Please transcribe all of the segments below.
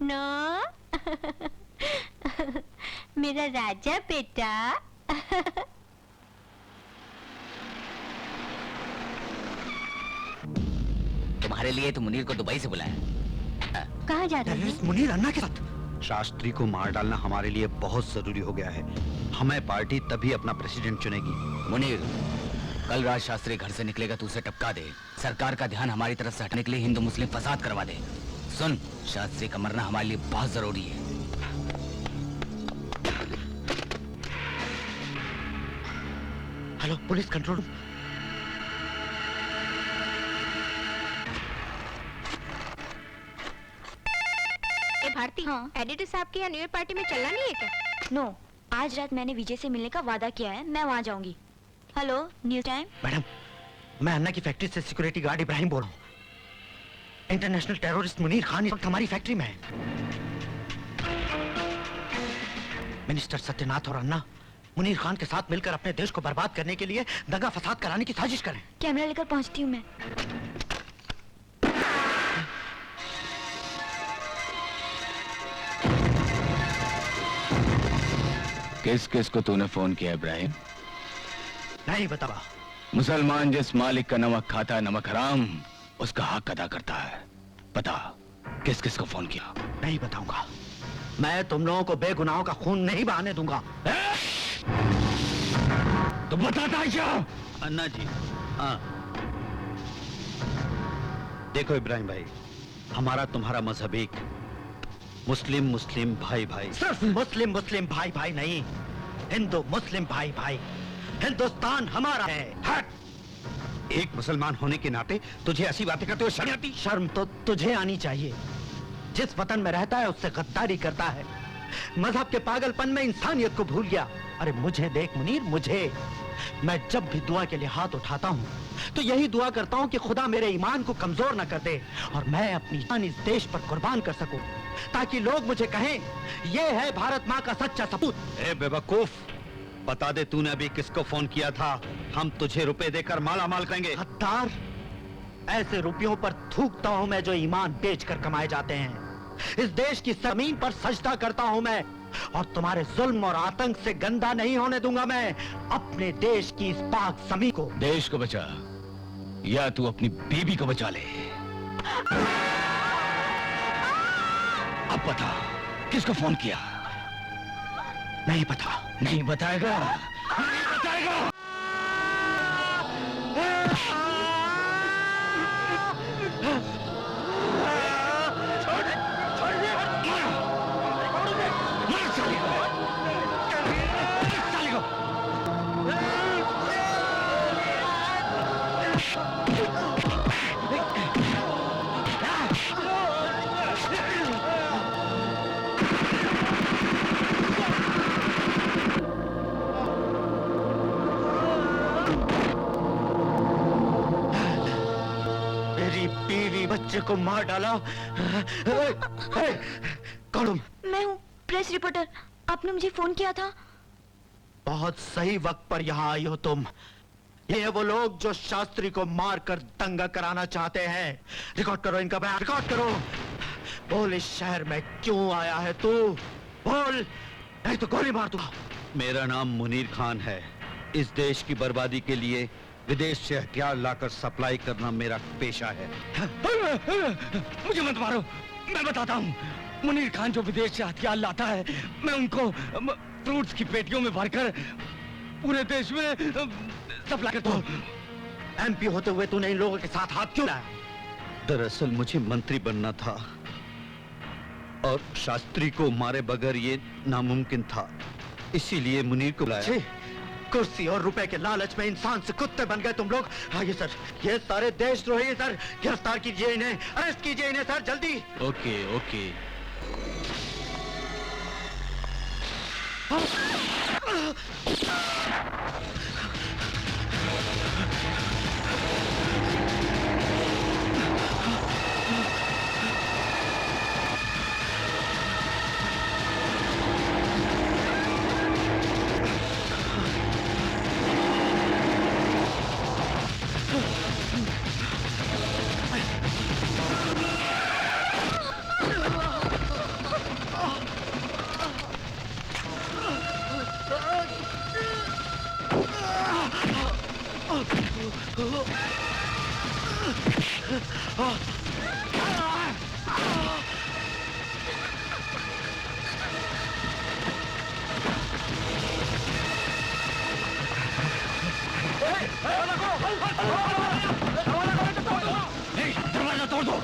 No मेरा राजा बेटा। तुम्हारे लिए तो मुनीर को दुबई से बुलाया। कहाँ जा रहे हैं? मुनीर अन्ना के साथ। शास्त्री को मार डालना हमारे लिए बहुत जरूरी हो गया है। हमें पार्टी तभी अपना प्रेसिडेंट चुनेगी। मुनीर, कल रात शास्त्री घर से निकलेगा तो उसे टपका दे। सरकार का ध्यान हमारी तरफ से हटने के लिए हिंदू मुस्लिम फसाद करवा दे। सुन, शास्त्री का मरना हमारे लिए बहुत जरूरी है। Hello, police control. भारती, हाँ? एडिटर साहब के यहाँ न्यू ईयर पार्टी में चलना नहीं है क्या? नो, आज रात मैंने विजय से मिलने का वादा किया है, मैं वहाँ जाऊंगी। Hello, news time. मैडम, मैं अन्ना की फैक्ट्री से सिक्योरिटी गार्ड इब्राहिम बोल रहा हूँ। इंटरनेशनल टेररिस्ट मुनीर खान इस वक्त हमारी फैक्ट्री में है। मिनिस्टर सत्यनाथ और अन्ना मुनीर खान के साथ मिलकर अपने देश को बर्बाद करने के लिए दंगा फसाद कराने की साजिश करें। कैमरा लेकर पहुंचती हूँ मैं। किस किस को तूने फोन किया इब्राहिम? नहीं बतावा। मुसलमान जिस मालिक का नमक खाता है, नमक हराम, उसका हक अदा करता है। बता, किस किस को फोन किया? नहीं बताऊंगा। मैं तुम लोगों को बेगुनाहों का खून नहीं बहाने दूंगा। तो बताता है क्या? अन्ना जी, हाँ। देखो इब्राहिम भाई, हमारा तुम्हारा मजहब एक। मुस्लिम मुस्लिम भाई भाई। सिर्फ मुस्लिम मुस्लिम भाई भाई नहीं, हिंदू मुस्लिम भाई भाई। हिंदुस्तान हमारा है। हट। एक मुसलमान होने के नाते तुझे ऐसी बातें करते हुए शर्म आती? शर्म तो तुझे आनी चाहिए। जिस वतन में रहता है उससे गद्दारी करता है, मजहब के पागलपन में इंसानियत को भूल गया। अरे मुझे देख मुनीर, मुझे, मैं जब भी दुआ के लिए हाथ उठाता हूँ तो यही दुआ करता हूँ कि खुदा मेरे ईमान को कमजोर न कर दे और मैं अपनी जान इस देश पर कुर्बान कर सकूं, ताकि लोग मुझे कहें ये है भारत माँ का सच्चा सपूत। ए बेवकूफ, बता दे तूने अभी किसको फोन किया था? हम तुझे रुपए देकर माला माल करेंगे। गद्दार, ऐसे रुपयों पर थूकता हूँ मैं जो ईमान बेचकर कमाए जाते हैं। इस देश की जमीन पर सजदा करता हूँ मैं, और तुम्हारे जुल्म और आतंक से गंदा नहीं होने दूंगा मैं अपने देश की इस पाक जमीन को। देश को बचा या तू अपनी बीबी को बचा ले। अब बता, किसको फोन किया? नहीं पता। नहीं बताएगा? नहीं बताएगा? बच्चे को मार डाला। कौन? मैं हूँ, प्रेस रिपोर्टर। आपने मुझे फोन किया था। बहुत सही वक्त पर यहाँ आई हो तुम। ये है वो लोग जो शास्त्री को मारकर दंगा कराना चाहते हैं। रिकॉर्ड करो इनका बयान, रिकॉर्ड करो। बोल, इस शहर में क्यों आया है तू? बोल, नहीं तो गोली मार दूंगा। मेरा नाम मुनीर खान है। इस देश की बर्बादी के लिए विदेश से हथियार लाकर सप्लाई करना मेरा पेशा है। मुझे मत मारो, मैं बताता हूँ। मुनीर खान जो विदेश से हथियार लाता है, मैं उनको फ्रूट्स की पेटियों में भरकर पूरे देश में सप्लाई करता हूँ। एमपी होते हुए तूने इन लोगों के साथ हाथ क्यों लाया? दरअसल मुझे मंत्री बनना था और शास्त्री को मारे बगैर ये नामुमकिन था, इसीलिए मुनीर को लाया। कुर्सी और रुपए के लालच में इंसान से कुत्ते बन गए तुम लोग। आइए सर, ये सारे देशद्रोही सर, गिरफ्तार कीजिए इन्हें, अरेस्ट कीजिए इन्हें सर, जल्दी। Okay okay. दरवाजा तोड़ दो।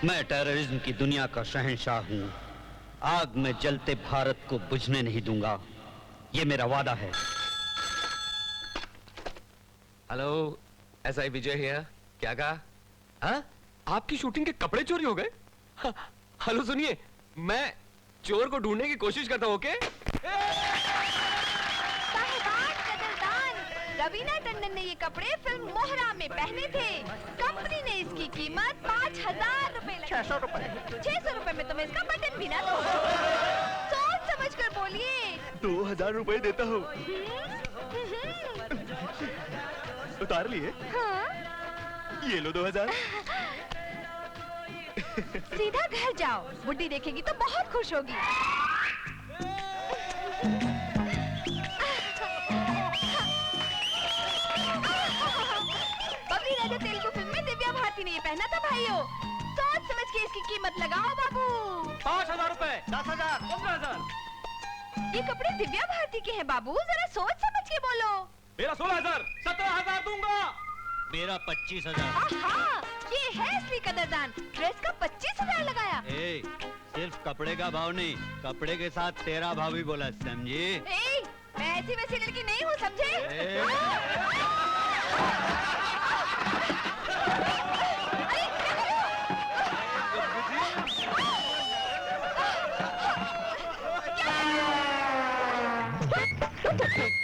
मैं टेररिज्म की दुनिया का शहंशाह हूँ। आग में जलते भारत को बुझने नहीं दूंगा, ये मेरा वादा है। Hello, SI Vijay here. क्या कहा? हाँ? आपकी शूटिंग के कपड़े चोरी हो गए? हाँ, हेलो सुनिए, मैं चोर को ढूंढने की कोशिश करता हूँ। ओके? साहिबान कदरदान, रवीना टंडन ने ये कपड़े फिल्म मोहरा में पहने थे। कंपनी ने इसकी कीमत 5,000 रुपए लगाई। 600 रुपए। 600 रुपए में तुम इसका बटन भी ना दो। सोच समझ कर बोलिए। 2000 रुपए देता हूँ। उतार लिए? हाँ? ये लो 2000। सीधा घर जाओ, बुड्ढी देखेगी तो बहुत खुश होगी। बबली राजा तेलुगु फिल्म में दिव्या भारती ने ये पहना था भाइयों। सोच समझ के इसकी कीमत लगाओ बाबू। 5000 रुपए। 10,000। 15,000। ये कपड़े दिव्या भारती के हैं बाबू, जरा सोच समझ के बोलो। मेरा 16,000। 17,000 दूंगा। मेरा 25,000। आहा, ये है असली कदरदान। ड्रेस का 25,000 लगाया। ए, सिर्फ कपड़े का भाव नहीं, कपड़े के साथ तेरा भाव भी बोला, समझी? ए, मैं ऐसी वैसी लड़की नहीं हूँ, समझे? ए। अरे, क्या कर रहे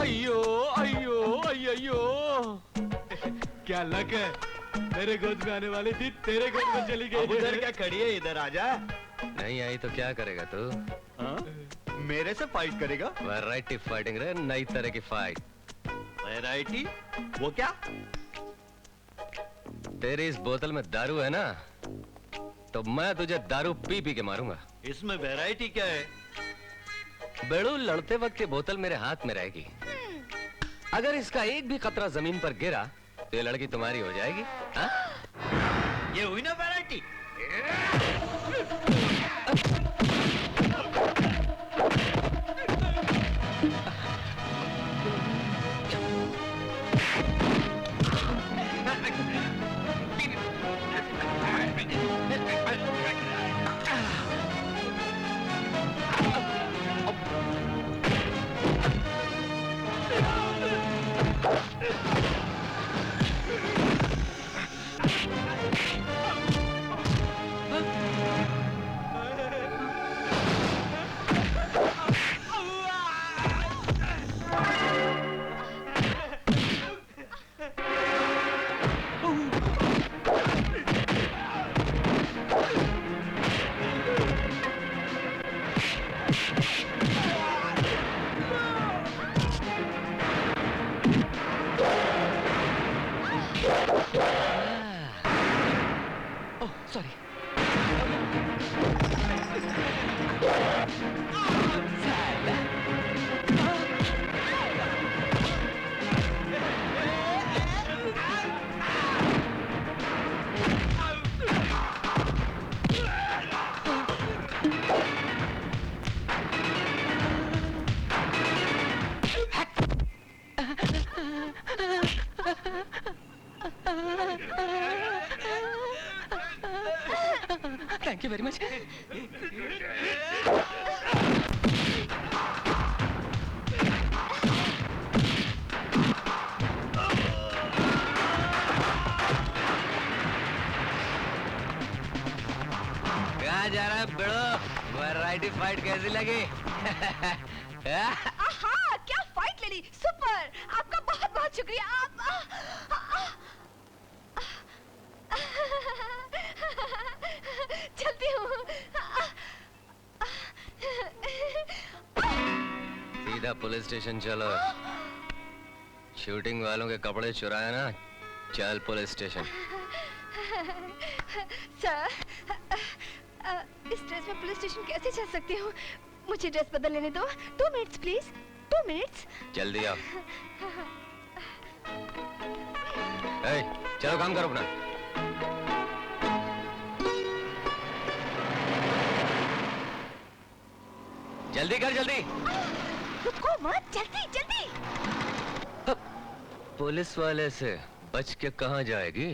अयो अयो अयो, क्या लक है, मेरे गोद में आने वाली थी तेरे गोद में चली गई। अब उधर क्या खड़ी है, इधर आजा। नहीं आई तो क्या करेगा तू? मेरे से फाइट करेगा? वैरायटी फाइटिंग रे, नई तरह की फाइट। वैरायटी? वो क्या? तेरी इस बोतल में दारू है ना, तो मैं तुझे दारू पी पी के मारूंगा। इसमें वैरायटी क्या है? बेड़ू लड़ते वक्त ये बोतल मेरे हाथ में रहेगी। अगर इसका एक भी कतरा जमीन पर गिरा तो ये लड़की तुम्हारी हो जाएगी। हाँ? ये हुई ना variety. Oh sorry. Thank you very much. कहाँ जा रहा है बड़ो? वैरायटी फाइट कैसी लगी? आहा, क्या फाइट लड़ी, सुपर। आपका बहुत बहुत शुक्रिया। आप चलती हूँ। सीधा पुलिस स्टेशन चलो। शूटिंग वालों के कपड़े चुराए ना, चल पुलिस स्टेशन। सर, इस ड्रेस में पुलिस स्टेशन कैसे चल सकती हूँ? मुझे ड्रेस बदल लेने दो। 2 मिनट्स प्लीज, 2 मिनट्स। जल्दी आओ। चलो काम करो अपना। जल्दी कर जल्दी। रुको मत, जल्दी जल्दी। पुलिस वाले से बच के कहाँ जाएगी?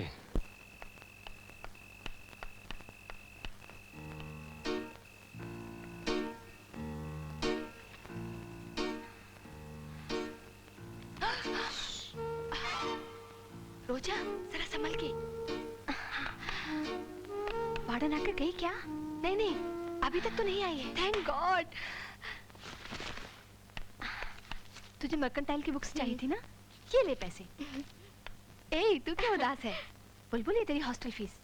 रोजा, जरा संभल के। वार्डन आकर गई क्या? नहीं नहीं, अभी तक तो नहीं आई है। Thank God. तुझे मर्केंटाइल की बुक्स चाहिए थी ना? ये ले पैसे। ए, तू क्यों उदास है? बुलबुल, ये तेरी hostel fees.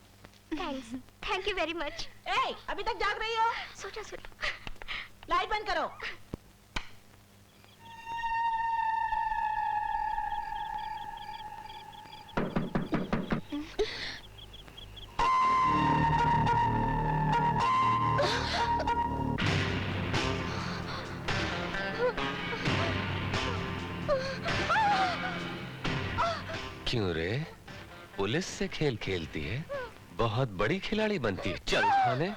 Thanks, thank you very much. ए, अभी तक जाग रही हो? सोचा सोचा। लाइट बंद करो। क्यों रे? पुलिस से खेल खेलती है, बहुत बड़ी खिलाड़ी बनती है। चल थाने।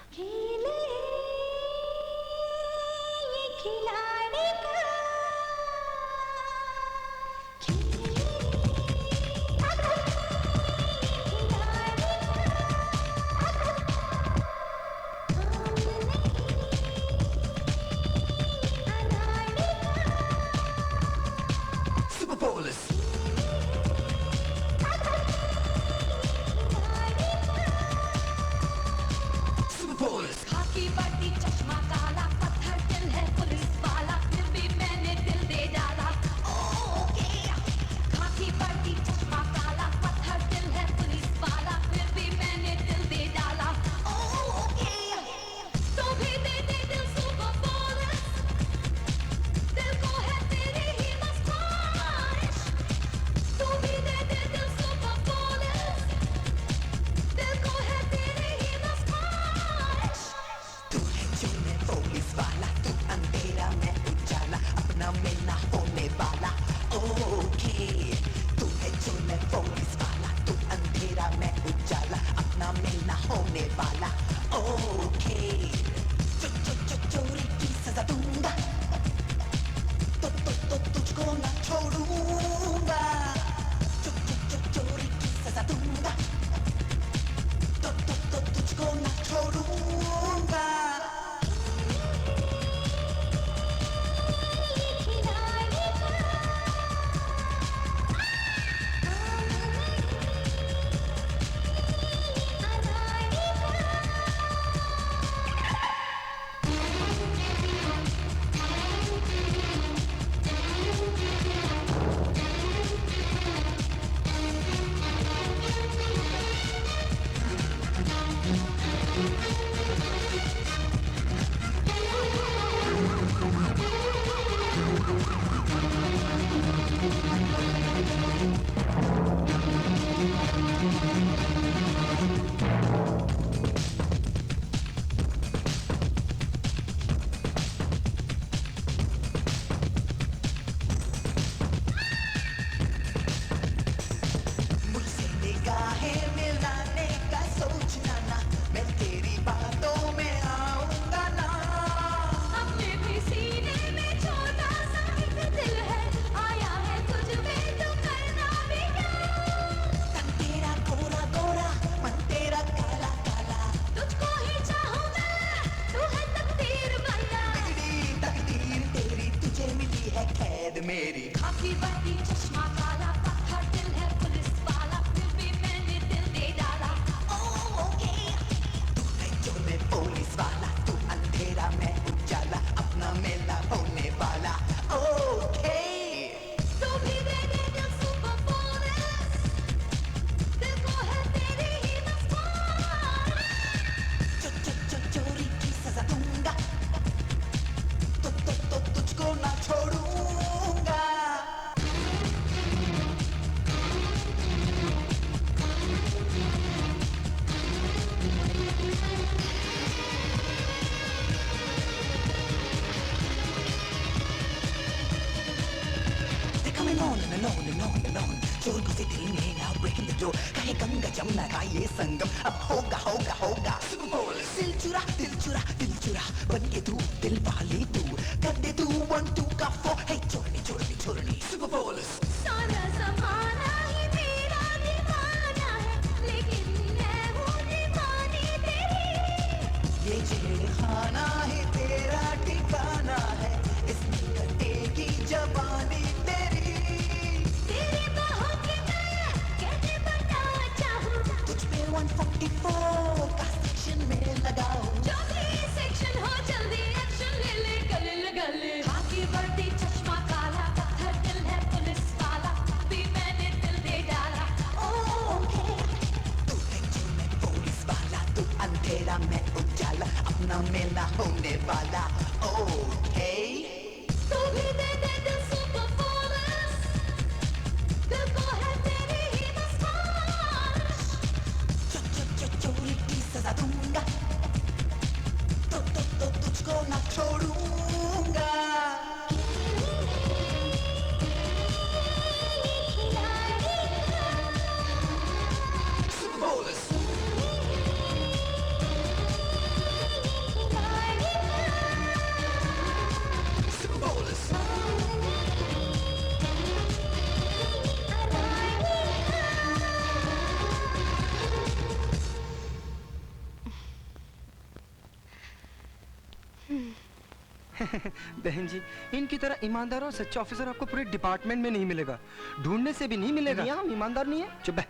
बहन जी, इनकी तरह ईमानदार और सच्चा ऑफिसर आपको पूरे डिपार्टमेंट में नहीं मिलेगा, ढूंढने से भी नहीं मिलेगा। हम ईमानदार नहीं है। चुप है।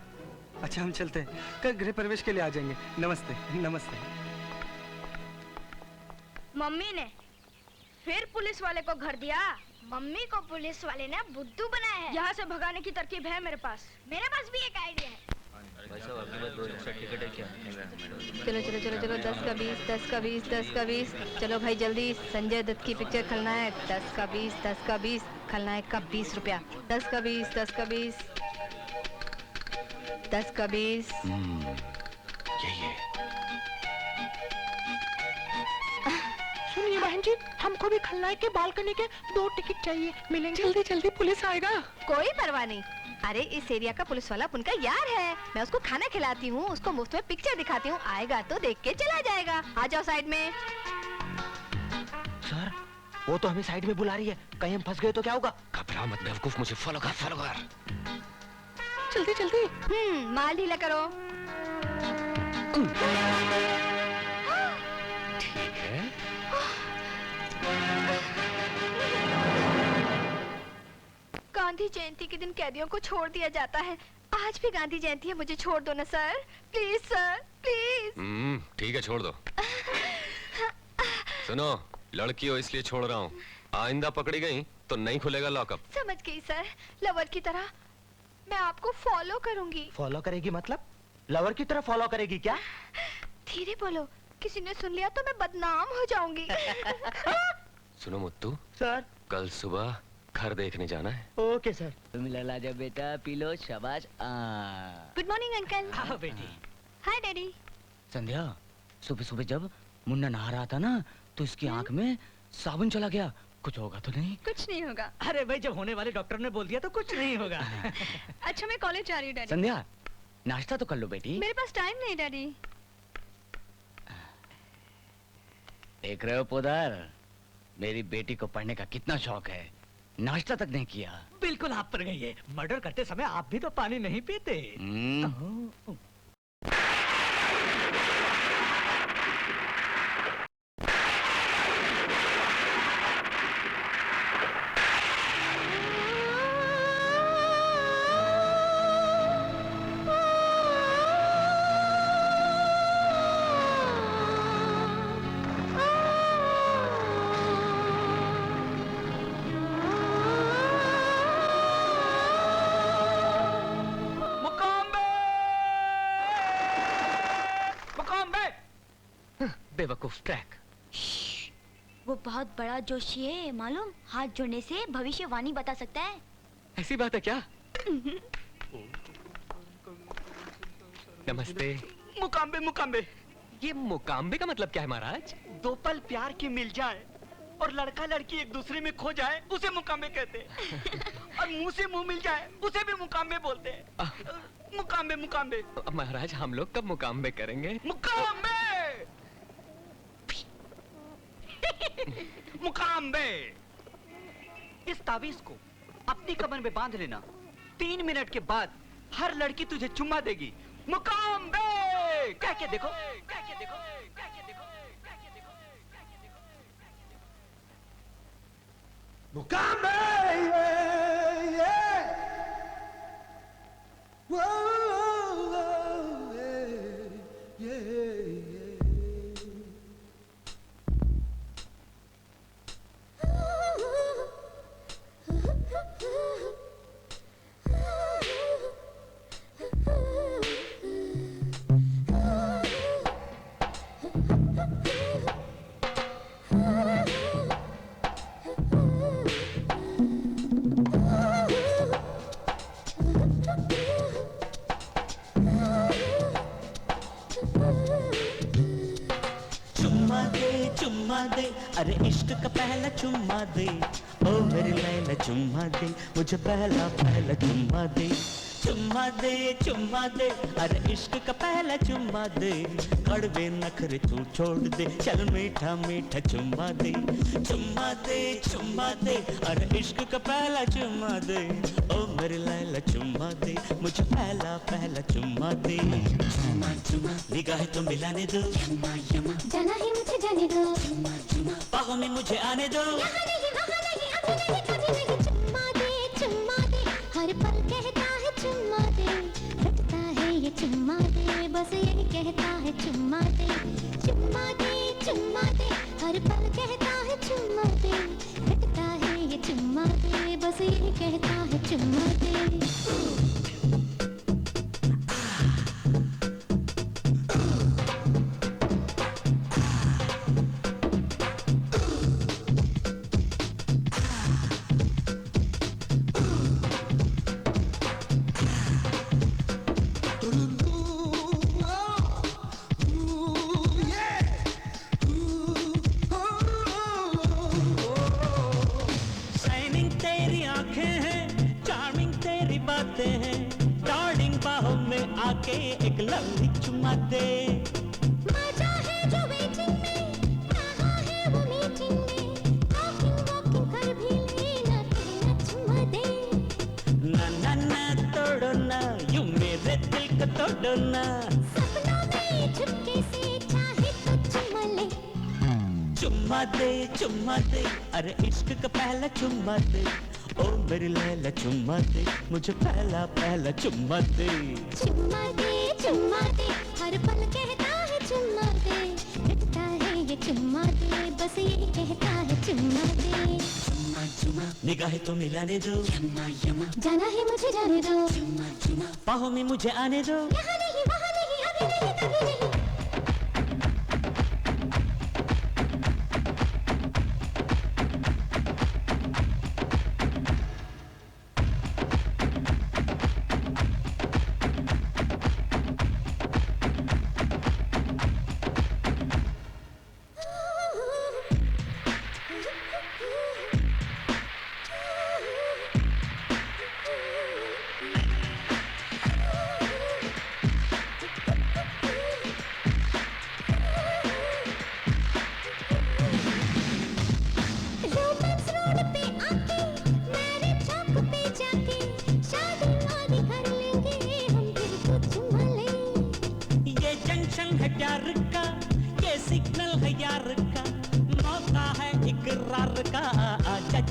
अच्छा हम चलते हैं, कल गृह प्रवेश के लिए आ जाएंगे। नमस्ते। नमस्ते। मम्मी ने फिर पुलिस वाले को घर दिया। मम्मी को पुलिस वाले ने बुद्धू बनाया है। यहाँ से भगाने की तरकीब है मेरे पास भी एक आइडिया है। चलो चलो चलो चलो 10 का 20, 10 का 20, 10 का 20। चलो भाई जल्दी, संजय दत्त की पिक्चर खलनायक। 10 का 20, 10 का 20, खलनायक का 20 रुपया। 10 का 20, 10 का 20, 10 का 20। यही है। सुनिए बहन जी, हमको भी खलनायक के बालकनी के 2 टिकट चाहिए, मिलेंगे? जल्दी जल्दी, पुलिस आएगा। कोई परवाह नहीं। अरे इस एरिया का पुलिस वाला उनका यार है। मैं उसको खाना खिलाती हूँ, उसको मुफ्त में पिक्चर दिखाती हूँ, आएगा तो देख के चला जाएगा। आ जाओ साइड में। सर, वो तो हमें साइड में बुला रही है, कहीं हम फंस गए तो क्या होगा? घबरा मत बेवकूफ, मुझे फॉलो कर। जल्दी जल्दी। माल ढीला करो। ठीक है। गांधी जयंती के दिन कैदियों को छोड़ दिया जाता है। आज भी गांधी जयंती है, मुझे छोड़ दो ना सर, प्लीज सर, प्लीज। ठीक है, छोड़ दो। सुनो, लड़की हो इसलिए छोड़ रहा हूँ, आइंदा पकड़ी गई तो नहीं खुलेगा लॉकअप। समझ गई सर, लवर की तरह मैं आपको फॉलो करूंगी। फॉलो करेगी मतलब? लवर की तरह फॉलो करेगी क्या? धीरे बोलो, किसी ने सुन लिया तो मैं बदनाम हो जाऊंगी। सुनो मुत्तू सर, कल सुबह घर देखने जाना है। Okay sir. तुम लला जा बेटा, पी लो, शाबाश। Good morning uncle. आओ बेटी। हाय डैडी। संध्या, सुबह सुबह जब मुन्ना नहा रहा था ना, तो इसकी आंख में साबुन चला गया। कुछ होगा तो नहीं? कुछ नहीं होगा। अरे भाई, जब होने वाले डॉक्टर ने बोल दिया तो कुछ नहीं होगा। अच्छा मैं कॉलेज जा रही हूँ डैडी। संध्या, नाश्ता तो कर लो बेटी। मेरे पास टाइम नहीं डैडी। देख रहे हो पोदार, मेरी बेटी को पढ़ने का कितना शौक है, नाश्ता तक नहीं किया। बिल्कुल आप पर गई है। मर्डर करते समय आप भी तो पानी नहीं पीते। बेवकूफ ट्रैक। वो बहुत बड़ा जोशी है मालूम, हाथ जोड़ने से भविष्यवाणी बता सकता है। ऐसी बात है क्या? नमस्ते। मुकाम्बे मुकाम्बे। ये मुकाम्बे का मतलब क्या है महाराज? दो पल प्यार की मिल जाए और लड़का लड़की एक दूसरे में खो जाए उसे मुकाम्बे कहते हैं। और मुंह से मुंह मिल जाए उसे भी मुकाम्बे बोलते हैं। मुकाम्बे मुकाम्बे। महाराज हम लोग कब मुकाम्बे करेंगे? मुकाम्बे मुकाम्बे। इस ताबीज को अपनी कमर में बांध लेना। 3 मिनट के बाद हर लड़की तुझे चुम्मा देगी। मुकाम्बे कह के देखो, कह के देखो, कह के देखो, कह के देखो, कह के देखो। मुकाम्बे चुम्मा दे, अरे इश्क का पहला चुम्मा दे। ओ मेरी लैला चुम्मा दे, मुझे पहला पहला चुम्मा दे। चुम्मा दे चुम्मा दे, अरे इश्क का पहला चुम्मा दे। कड़वे नखरे तू छोड़ दे, चल मीठा मीठा चुम्मा दे। चुम्मा दे चुम्मा दे, अरे इश्क का पहला चुम्मा दे। ओ मेरी लैला चुम्मा दे, मुझे पहला पहला चुम्मा दे। निगाहें तो मिलाने दो, जाना ही मुझे जाने दो। बाहों में मुझे आने दो। यहाँ नहीं वहाँ नहीं अभी नहीं कभी नहीं। चुम्मा दे हर पल कहता है चुम्मा दे। रटता है ये चुम्मा दे, बस यही कहता है चुम्मा दे। चुम्मा दे हर पल कहता है चुम्मा दे। रटता है ये चुम्मा दे, बस यही कहता है चुम्मा दे। आके एक लवली चुम्मा दे। मजा है जो वेटिंग में, कहाँ है वो मीटिंग में। वॉकिंग वॉकिंग कर भी लेना, कहना चुम्मा दे। ना ना ना तोड़ो ना, यूं मेरे दिल को तोड़ो ना। सपनों में चुपके से चाहे तो चुम्मा ले। चुम्मा दे, अरे इश्क का पहला चुम्मा दे। ओ मेरी लैला चुम्मा दे, मुझे पहला पहला चुम्मा दे। चुम्मा दे हर पल कहता है चुम्मा दे। रटता है ये चुम्मा दे, बस यही कहता है चुम्मा दे। निगाहें तो मिलाने दो, जाना है मुझे जाने दो। बाहों में मुझे आने दो। यहाँ नहीं वहाँ नहीं अभी नहीं कभी नहीं।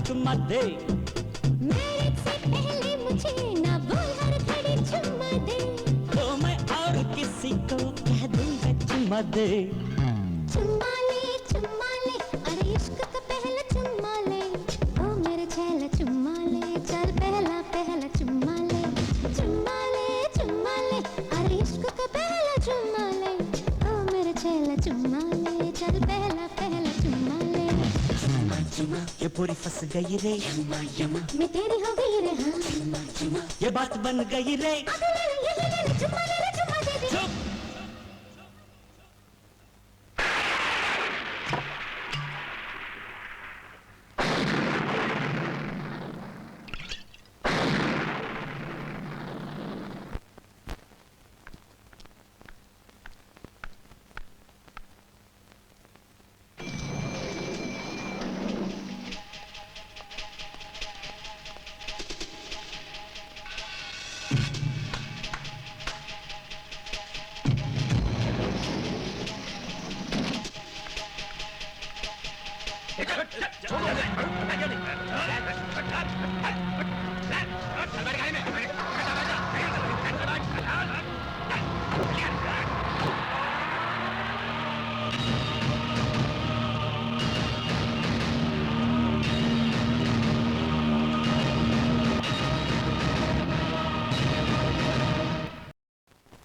चुम्मा दे मैरिज से पहले मुझे ना बोल हर घड़ी चुम्मा दे। तो मैं और किसी को कह दूंगा चुम्मा दे। चुम्मा ले अरे इश्क का पहला चुम्मा ले। ओ मेरे छैला चुम्मा ले, चल पहला पहला चुम्मा ले। चुम्मा ले अरे इश्क का पहला चुम्मा ले। ओ मेरे छैला चुम्मा ले, ये पूरी फंस गई रे, मैं तेरी हो गई रे हाँ, ये बात बन गई रे। अभी ले ले चुम्मा दे दे।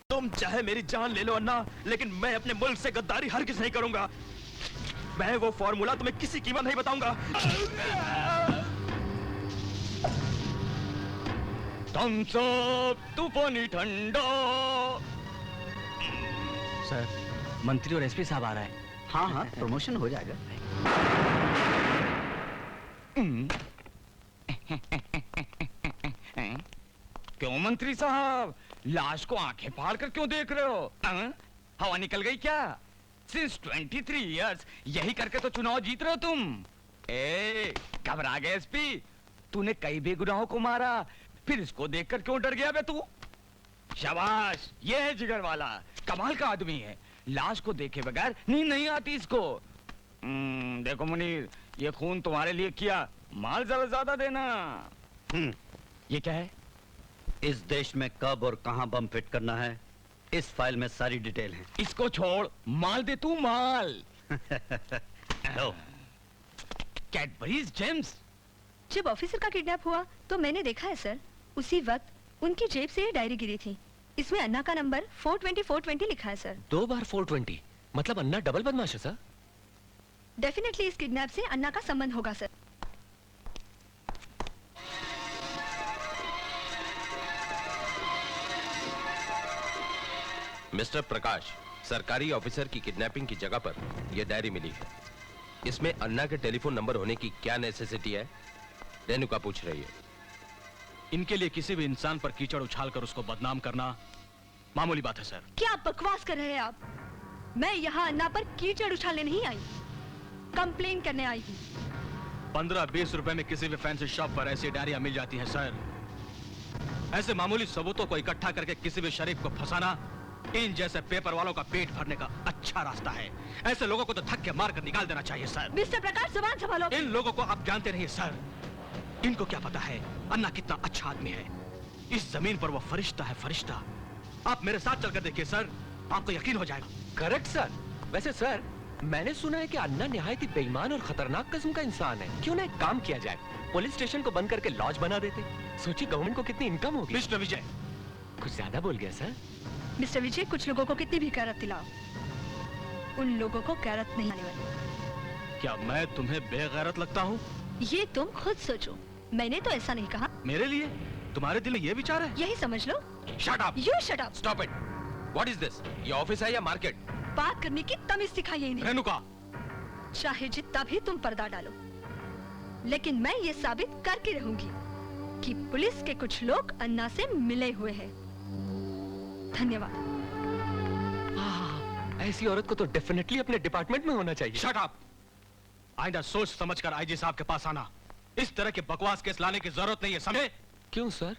तुम चाहे मेरी जान ले लो अन्ना, लेकिन मैं अपने मुल्क से गद्दारी हरगिज़ नहीं करूंगा। मैं वो फॉर्मूला तुम्हें किसी कीमत नहीं बताऊंगा। थम्स अप, तूफानी ठंडा। सर, मंत्री और एसपी साहब आ रहा है। हाँ हाँ, प्रमोशन हो जाएगा। क्यों मंत्री साहब, लाश को आंखें फाड़ कर क्यों देख रहे हो? हवा निकल गई क्या? सिंस 23 इयर्स यही करके तो चुनाव जीत रहे हो तुम। ए, घबरा गए एसपी? तूने कई बेगुनाहों को मारा, फिर इसको देखकर क्यों डर गया बे तू? शाबाश, ये है जिगर वाला, कमाल का आदमी है। लाश को देखे बगैर नींद नहीं आती इसको। देखो मुनीर, ये खून तुम्हारे लिए किया, माल जरा ज्यादा देना। ये क्या है? इस देश में कब और कहां बम फिट करना है, इस फाइल में सारी डिटेल है। इसको छोड़, माल दे तू, माल। Cadbury's Gems. जब ऑफिसर का किडनैप हुआ तो मैंने देखा है सर, उसी वक्त उनकी जेब से ये डायरी गिरी थी। इसमें अन्ना का नंबर 420 लिखा है सर। 2 बार 420, मतलब अन्ना डबल बदमाश है सर। डेफिनेटली इस किडनैप से अन्ना का संबंध होगा सर। मिस्टर प्रकाश, सरकारी ऑफिसर की किडनैपिंग की जगह पर यह डायरी मिली है। इसमें अन्ना के टेलीफोन नंबर होने की क्या नेसेसिटी है? रेणुका पूछ रही है। इनके लिए किसी भी इंसान पर कीचड़ उछालकर उसको बदनाम करना मामूली बात है सर। क्या बकवास कर रहे हैं आप? मैं यहाँ अन्ना पर कीचड़ उछालने नहीं आई, कंप्लेन करने आई हूँ। 15-20 रुपए में किसी भी फैंसी शॉप पर ऐसी डायरियां मिल जाती है सर। ऐसे मामूली सबूतों को इकट्ठा करके किसी भी शरीफ को फंसाना इन जैसे पेपर वालों का पेट भरने का अच्छा रास्ता है। ऐसे लोगों को तो धक्के मार कर निकाल देना चाहिए सर। मिस्टर प्रकाश, जुबान संभालो। इन लोगों को आप जानते नहीं सर। इनको क्या पता है अन्ना कितना अच्छा आदमी है। इस जमीन पर वो फरिश्ता है, फरिश्ता। आप मेरे साथ चलकर देखिए सर, आपको यकीन हो जाएगा। Correct sir. वैसे सर, मैंने सुना है कि अन्ना निहायत ही बेईमान और खतरनाक किस्म का इंसान है। क्यों ना एक काम किया जाए, पुलिस स्टेशन को बंद करके लॉज बना देते। सोचिए गवर्नमेंट को कितनी इनकम होगी। मिस्टर विजय, कुछ ज्यादा बोल गया सर। मिस्टर विजय, कुछ लोगों को कितनी भी कैरत दिलाओ, उन लोगों को कैरत नहीं आने वाली। क्या मैं तुम्हें बेगैरत लगता हूँ? ये तुम खुद सोचो, मैंने तो ऐसा नहीं कहा। मेरे लिए तुम्हारे दिल में ये विचार है? यही समझ लो। Shut up! You shut up! Stop it! What is this? ये ऑफिस है या मार्केट? बात करने की तमीज सिखाइए इन्हें। रेणुका, चाहे जितना भी तुम पर्दा डालो, लेकिन मैं ये साबित करके रहूंगी कि पुलिस के कुछ लोग अन्ना से मिले हुए हैं। धन्यवाद। ऐसी औरत को तो डेफिनेटली अपने डिपार्टमेंट में होना चाहिए। Shut up! आइंदा सोच समझकर आईजी साहब के पास आना। इस तरह के बकवास केस लाने की जरूरत नहीं है, समझे? क्यों सर?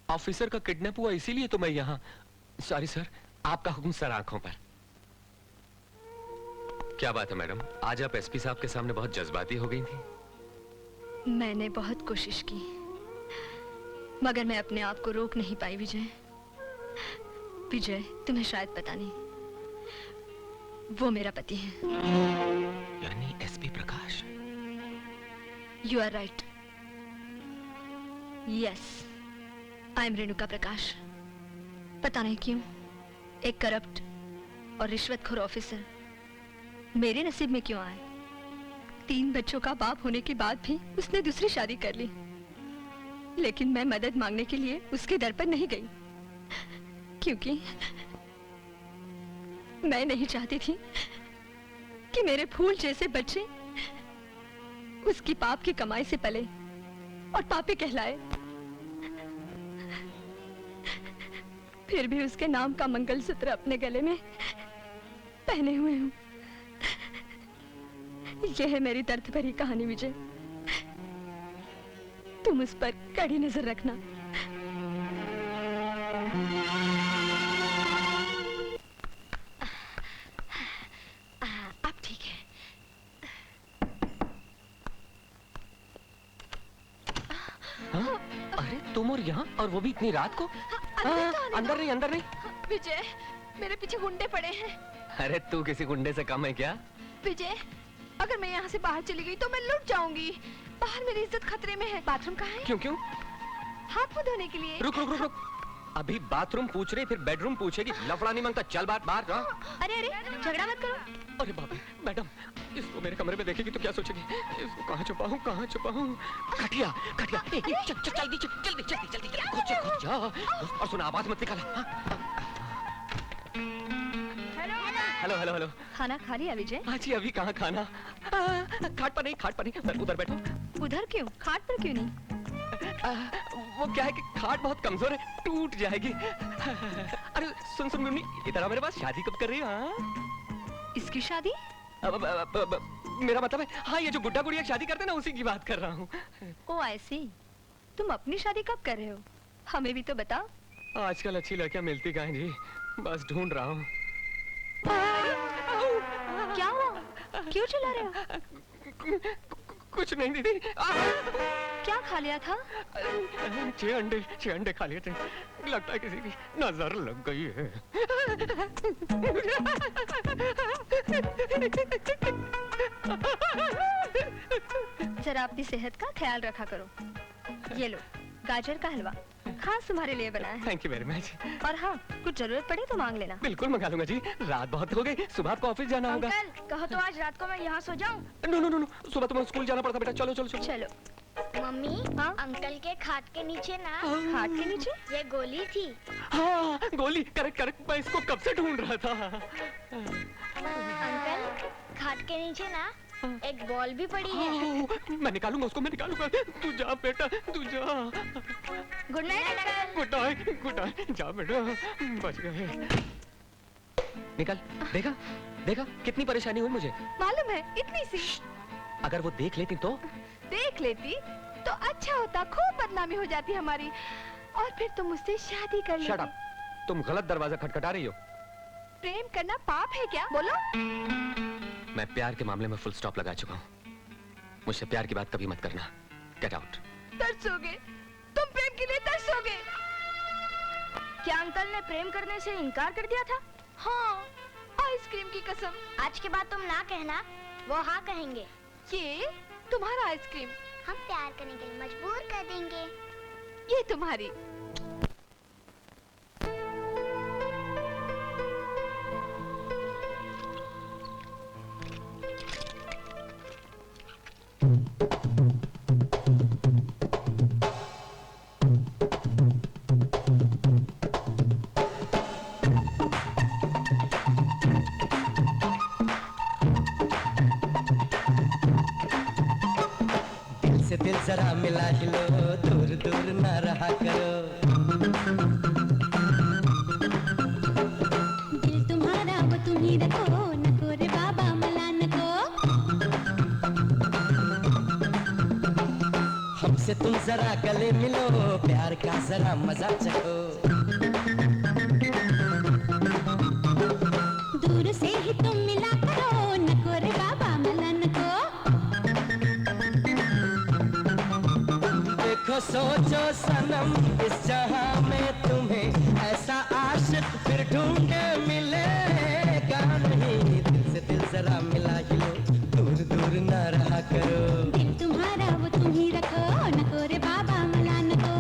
ऑफिसर का किडनैप हुआ इसीलिए तो मैं यहाँ। सॉरी सर, आपका हुक्म सर आंखों पर। क्या बात है मैडम, आज आप एसपी साहब के सामने बहुत जज्बाती हो गई थी। मैंने बहुत कोशिश की, मगर मैं अपने आप को रोक नहीं पाई। विजय, विजय, तुम्हें शायद पता नहीं, वो मेरा पति है। यानी SP Prakash. You are right. Yes, I am Renuka Prakash. पता नहीं क्यों एक करप्ट और रिश्वतखोर ऑफिसर मेरे नसीब में क्यों आए, 3 बच्चों का बाप होने के बाद भी उसने दूसरी शादी कर ली, लेकिन मैं मदद मांगने के लिए उसके दर पर नहीं गई, क्योंकि मैं नहीं चाहती थी कि मेरे फूल जैसे बच्चे उसकी पाप की कमाई से पले और पापी कहलाए। फिर भी उसके नाम का मंगलसूत्र अपने गले में पहने हुए हूं। यह है मेरी दर्द भरी कहानी विजय। तुम उस पर कड़ी नजर रखना। अब ठीक है। हाँ? अरे तुम और यहाँ, और वो भी इतनी रात को? अंदर नहीं, अंदर नहीं। विजय, मेरे पीछे गुंडे पड़े हैं। अरे तू किसी गुंडे से कम है क्या? विजय, अगर मैं यहाँ से बाहर चली गई तो मैं लुट जाऊंगी। बाहर मेरी इज्जत खतरे में है। बाथरूम कहाँ है? क्यों क्यों? हाथ मुंह धोने के लिए। रुक रुक रुक रुक। अभी बाथरूम पूछ रही, फिर बेडरूम पूछेगी। लफड़ा नहीं मांगता, चल बात बाहर। अरे अरे, झगड़ा मत करो। अरे बाप रे, मैडम, इसको मेरे कमरे में देखेगी तो क्या सोचेगी? इसको कहाँ छुपाऊं, कहाँ छुपाऊं? खटिया, खटिया। चल चल जल्दी, जल्दी जल्दी जल्दी जल्दी खुद जा। और सुना, आवाज मत निकाला। Hello hello hello. खाना खा लिया विजय? हाँ जी, अभी कहाँ खाना? खाट पर नहीं, खाट पर नहीं, उधर बैठो। उधर क्यों? खाट पर क्यों नहीं? वो क्या है कि खाट बहुत कमजोर है, टूट जाएगी। अरे सुन सुन मुन्नी, इधर आ मेरे पास। शादी कब कर रही हो? हाँ? इसकी शादी? मेरा मतलब है, हाँ, ये जो गुड्डा गुड़िया शादी करते हैं ना, उसी की बात कर रहा हूँ। ओ ऐसी। तुम अपनी शादी कब कर रहे हो? हमें भी तो बता। आजकल अच्छी लड़कियां मिलती कहाँ जी, बस ढूंढ रहा हूँ। क्या हुआ? क्यों चिल्ला रहे हो? कुछ नहीं दीदी। क्या खा लिया था? 6 अंडे खा लिए थे। लगता है किसी की नजर लग गई है। जरा अपनी सेहत का ख्याल रखा करो। ये लो, गाजर का हलवा खास तुम्हारे लिए बनाया है। Thank you very much. और हाँ, कुछ जरूरत पड़े तो मांग लेना। बिल्कुल मंगा लूंगा जी। रात बहुत हो गई, सुबह आपको ऑफिस जाना होगा। अंकल, कहो तो आज रात को मैं यहाँ सो जाऊँ? नो नो नो नो, सुबह तुम्हें स्कूल जाना पड़ता बेटा। चलो चलो चलो। चलो। मम्मी, अंकल के खाट के नीचे ना, खाट के नीचे ये गोली थी। हाँ, गोली। करेक्ट करेक्ट, मैं इसको कब से ढूंढ रहा था। अंकल, खाट के नीचे ना एक बॉल भी पड़ी है। मैं निकालूंगा उसको, मैं निकालूंगा। तू जा बेटा, तू जा। Good night uncle. Good night, good night. जा बेटा, बच गए। निकल। देखा देखा कितनी परेशानी हुई मुझे। मालूम है, इतनी सी। अगर वो देख लेती तो? देख लेती तो अच्छा होता, खूब बदनामी हो जाती हमारी, और फिर तुम मुझसे शादी कर लेती। शट अप, तुम गलत दरवाजा खटखटा रही हो। प्रेम करना पाप है क्या? बोलो। मैं प्यार के मामले में फुल स्टॉप लगा चुका हूँ। मुझसे प्यार की बात कभी मत करना। Get out. तरसोगे तुम, प्रेम के लिए तरसोगे। क्या अंकल ने प्रेम करने से इनकार कर दिया था? हाँ, आइसक्रीम की कसम। आज के बाद तुम ना कहना, वो हाँ कहेंगे। ये तुम्हारा आइसक्रीम हम प्यार करने के लिए मजबूर कर देंगे। ये तुम्हारी। दिल जरा मिला लो, दूर दूर ना रहा करो। दिल तुम्हारा वो तुम ही रखो, नको रे बाबा मला नको। हमसे तुम जरा गले मिलो, प्यार का जरा मजा चखो। दूर से ही तुम मिला करो, नको रे बाबा मला नको। देखो सोचो सनम, इस जहां में तुम्हें ऐसा आशिक फिर ढूंढे मिलेगा नहीं। दिल से दिल जरा मिला लो, दूर दूर ना रहा करो। दिल तुम्हारा वो तुम ही रखो, नको रे बाबा मला नको।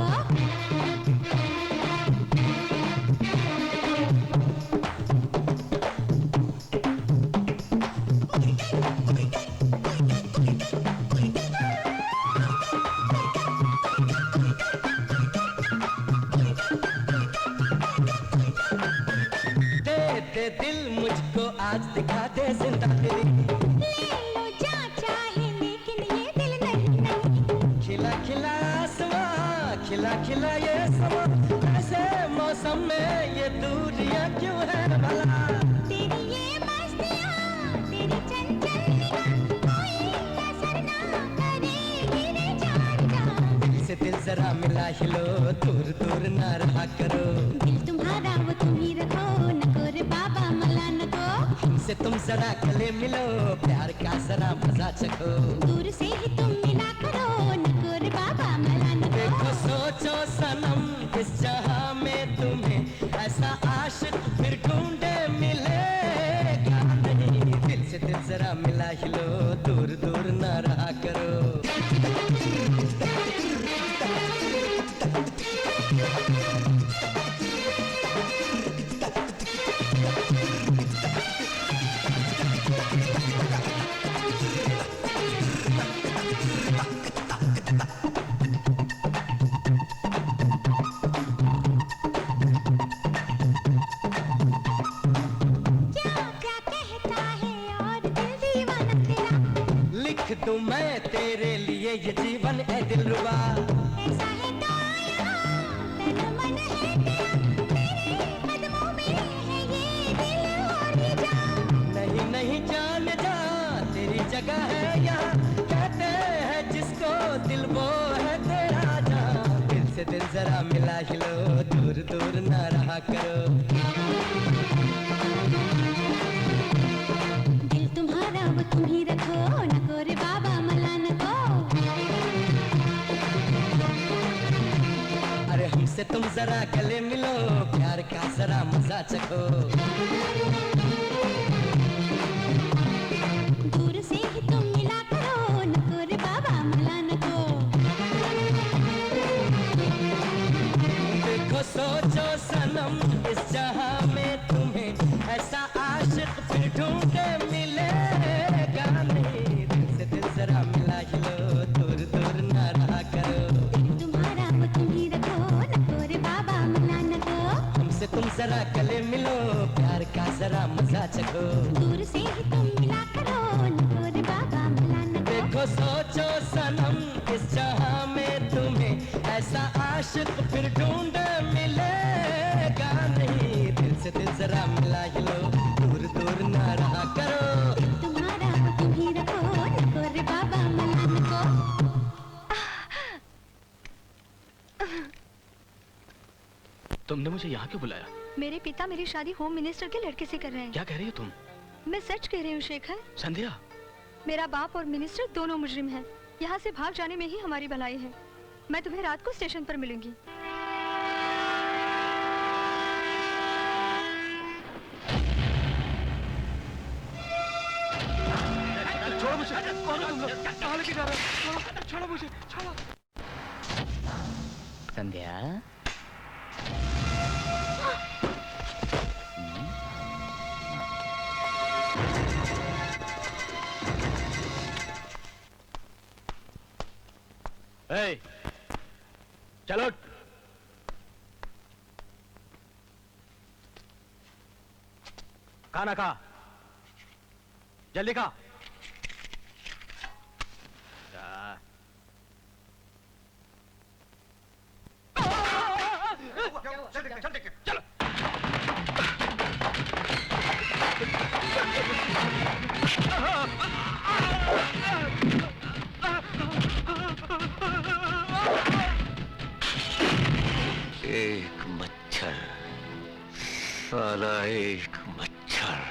खुदा तेरी। ले लो जा चाहे लेकिन ये दिल नहीं नहीं। खिला खिला आसमां, खिला खिला ये समा, ऐसे मौसम में ये दूरियां क्यों है भला? तेरी ये मस्तियाँ, तेरी चंचल निगाह, कोई असर ना करेगी रे जान जा। दिल से दिल जरा मिला हिलो, दूर दूर ना रहा करो। दिल तुम्हारा वो तुम ही रखो, नको रे बाबा मला नको। हमसे तुम जरा गले मिलो, प्यार का जरा मजा चखो। दूर से ही तुम मिला करो, नको रे बाबा मला नको। देखो सोचो सनम, इस जहां में तुम्हें ऐसा आशिक फिर ढूंढे मिलेगा नहीं। दिल से दिल जरा मिला हिलो, दूर दूर ना रहा करो। लिख दूं मैं तेरे लिए ये जीवन ए दिलरुबा। ऐसा है तो यहाँ तन मन है तेरा, तेरे कदमों में है ये दिल और ये जान। नहीं नहीं जान जा, तेरी जगह है यहाँ, कहते हैं जिसको दिल वो है तेरा जान। दिल से दिल जरा मिला हिलो, दूर दूर ना रहा करो। दिल तुम्हारा वो तुम ही रखो, नको रे बाबा मला नको। अरे हमसे तुम जरा गले मिलो, प्यार का जरा मजा चखो। दूर से ही तुम मिला करो, नको रे बाबा मला नको। देखो सोचो सनम, इस जहां में तुम्हें ऐसा आशिक फिर ढूंढे मिलेगा नहीं। दिल से दिल जरा मिला हिलो, दूर दूर ना रहा करो। दिल तुम्हारा वो तुम ही रखो, नको रे बाबा मला नको। हमसे तुम जरा गले मिलो, प्यार का जरा मजा चखो। दूर से ही तुम मिला करो, नको रे बाबा मला नको। देखो सोचो सनम, इस जहां में तुम्हें ऐसा आशिक फिर ढूंढे मिलेगा नहीं। दिल से दिल जरा मिला हिलो, दूर दूर ना रहा करो। दिल तुम्हारा वो तुम ही रखो, नको रे बाबा मला नको। तुमने मुझे यहाँ क्यों बुलाया? मेरे पिता मेरी शादी होम मिनिस्टर के लड़के से कर रहे हैं। क्या कह रही हो तुम? मैं सच कह रही हूँ शेखर। संध्या, मेरा बाप और मिनिस्टर दोनों मुजरिम हैं। यहाँ से भाग जाने में ही हमारी भलाई है। मैं तुम्हें रात को स्टेशन पर मिलूंगी। छोड़ो मुझे, कौन हो तुम लोग? कहाँ लेके जा रहे हो? छोड़ो, छोड़ो मुझे, छोड़ो। संध्या, ए, चलो। खाना खा, जल्दी खा। चलो। एक मच्छर, साला एक मच्छर।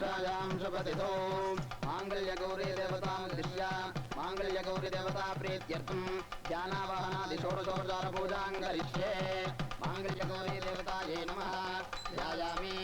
रक्षायां शुभतिथो मांगल्यगौरी देवता दिव्या मांगल्यगौरी देवता प्रीत्यर्थं ध्यानावाहनादि षोडशोपचार पूजां करिष्ये मांगल्यगौरी देवतायै नमः ध्यायामि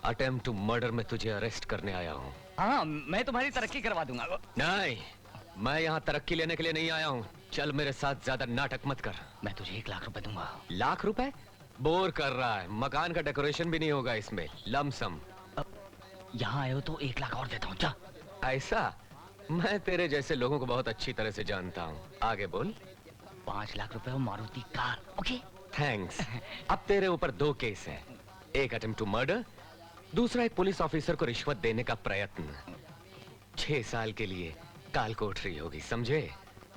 अटेम्प्ट टू मर्डर में तुझे अरेस्ट करने आया हूँ। हाँ, मैं तुम्हारी तरक्की करवा दूंगा। नहीं, मैं यहाँ तरक्की लेने के लिए नहीं आया हूँ। चल मेरे साथ ज्यादा नाटक मत कर। मैं तुझे 1 लाख रुपए दूंगा। लाख रुपए? बोर कर रहा है। मकान का डेकोरेशन भी नहीं होगा इसमें। लमसम। यहाँ आए हो तो 1 लाख और देता हूँ। जा। ऐसा? मैं तेरे जैसे लोगों को बहुत अच्छी तरह से जानता हूँ। आगे बोल। 5 लाख रुपए और मारुति कार। ओके? थैंक्स। अब तेरे ऊपर 2 केस हैं। एक अटेम्प्ट टू मर्डर, दूसरा एक पुलिस ऑफिसर को रिश्वत देने का प्रयत्न। 6 साल के लिए काल कोठरी होगी, समझे?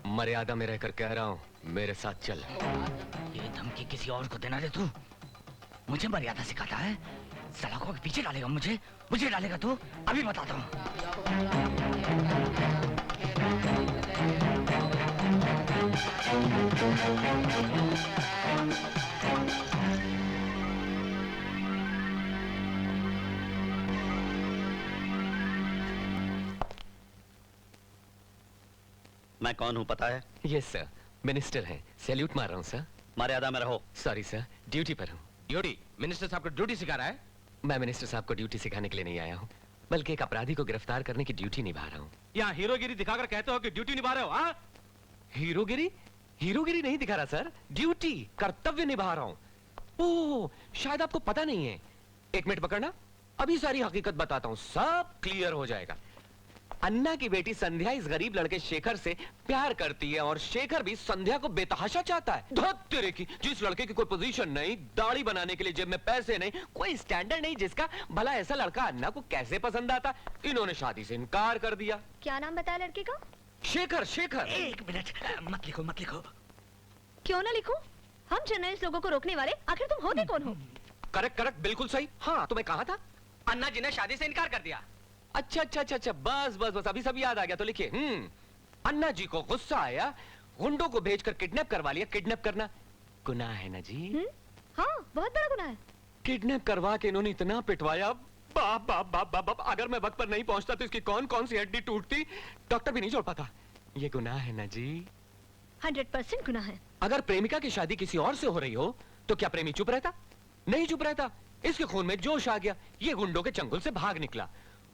मर्यादा में रहकर कह रहा हूँ, मेरे साथ चल। ये धमकी किसी और को देना रे तू? मुझे मर्यादा सिखाता है? सलाखों के पीछे डालेगा मुझे डालेगा तू? अभी बताता हूँ। मैं कौन हूँ पता है? यस सर, मिनिस्टर हैं। सैल्यूट मार रहा हूँ सर। मर्यादा में रहो। सॉरी सर, ड्यूटी पर हूँ। ड्यूटी? मिनिस्टर साहब को ड्यूटी सिखा रहा है? मैं मिनिस्टर साहब को ड्यूटी सिखाने के लिए नहीं आया हूँ, बल्कि एक अपराधी को गिरफ्तार करने की ड्यूटी निभा रहा हूँ। यहाँ हीरोगिरी दिखाकर कहते हो कि ड्यूटी निभा रहे हो? हाँ? हीरोगिरी? हीरोगिरी नहीं दिखा रहा सर, ड्यूटी, कर्तव्य निभा रहा हूँ। ओह, शायद आपको पता नहीं है। 1 मिनट पकड़ना, अभी सारी हकीकत बताता हूँ, सब क्लियर हो जाएगा। अन्ना की बेटी संध्या इस गरीब लड़के शेखर से प्यार करती है और शेखर भी संध्या को बेतहाशा चाहता है। धत तेरे की, जिस लड़के की कोई पोजीशन नहीं, दाढ़ी बनाने के लिए जेब में पैसे नहीं, कोई स्टैंडर्ड नहीं, जिसका भला ऐसा लड़का अन्ना को कैसे पसंद आता, इन्होंने शादी से इनकार कर दिया। क्या नाम बताया लड़के का? शेखर। शेखर। 1 मिनट, मत लिखो। क्यों ना लिखो? हम जर्नलिस्ट लोगों को रोकने वाले आखिर तुम होते कौन हो? करेक्ट, बिल्कुल सही। हाँ, तुम्हें कहा था अन्ना जी ने शादी से इनकार कर दिया। अच्छा, बस अभी सब याद आ गया तो लिखिए। अन्ना जी को गुस्सा आया, गुंडों को भेजकर किडनैप करवा लिया। किडनैप करना गुनाह है ना जी? हाँ, बहुत बड़ा गुनाह है। किडनैप करवा के इन्होंने इतना पिटवाया, बाप। अगर मैं वक्त पर नहीं पहुंचता तो इसकी कौन सी हड्डी टूटती, डॉक्टर भी नहीं जोड़ पाता। ये गुनाह है ना जी? 100% गुनाह है। अगर प्रेमिका की शादी किसी और से हो रही हो तो क्या प्रेमी चुप रहता? नहीं चुप रहता। इसके खून में जोश आ गया, ये गुंडों के चंगुल से भाग निकला।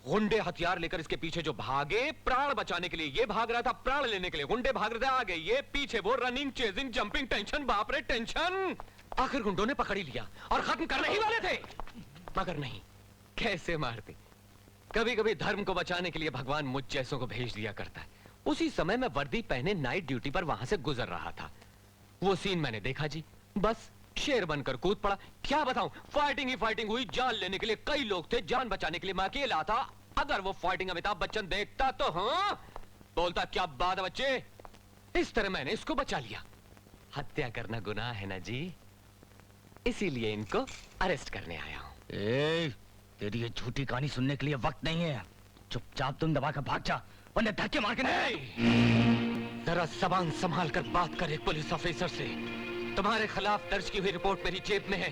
गुंडे हथियार लेकर इसके पीछे जो भागे, प्राण बचाने के लिए ये भाग रहा था, प्राण लेने के लिए गुंडे भाग रहे थे, आगे ये पीछे वो, रनिंग, चेजिंग, जंपिंग, टेंशन, बाप रे टेंशन। आखिर गुंडों ने पकड़ ही लिया और खत्म करने ही वाले थे, मगर नहीं, कैसे मारते। कभी कभी धर्म को बचाने के लिए भगवान मुझ जैसों को भेज दिया करता है। उसी समय मैं वर्दी पहने नाइट ड्यूटी पर वहां से गुजर रहा था। वो सीन मैंने देखा जी, बस शेर बनकर कूद पड़ा। क्या बताऊं, फाइटिंग ही फाइटिंग हुई। जान लेने के लिए कई लोग थे, जान बचाने के लिए मैं अकेला था। अगर वो फाइटिंग अमिताभ बच्चन देखता तो हाँ बोलता, क्या बात है बच्चे। इस तरह मैंने इसको बचा लिया। हत्या करना गुनाह है ना जी, इसीलिए इनको अरेस्ट करने आया हूं। तेरी ये झूठी कहानी सुनने के लिए वक्त नहीं है। चुपचाप तुम दबा कर भाग जा, वरना धक्के मार के नहीं। जरा जबान संभाल कर बात कर एक पुलिस ऑफिसर से। तुम्हारे खिलाफ दर्ज की हुई रिपोर्ट मेरी जेब में है।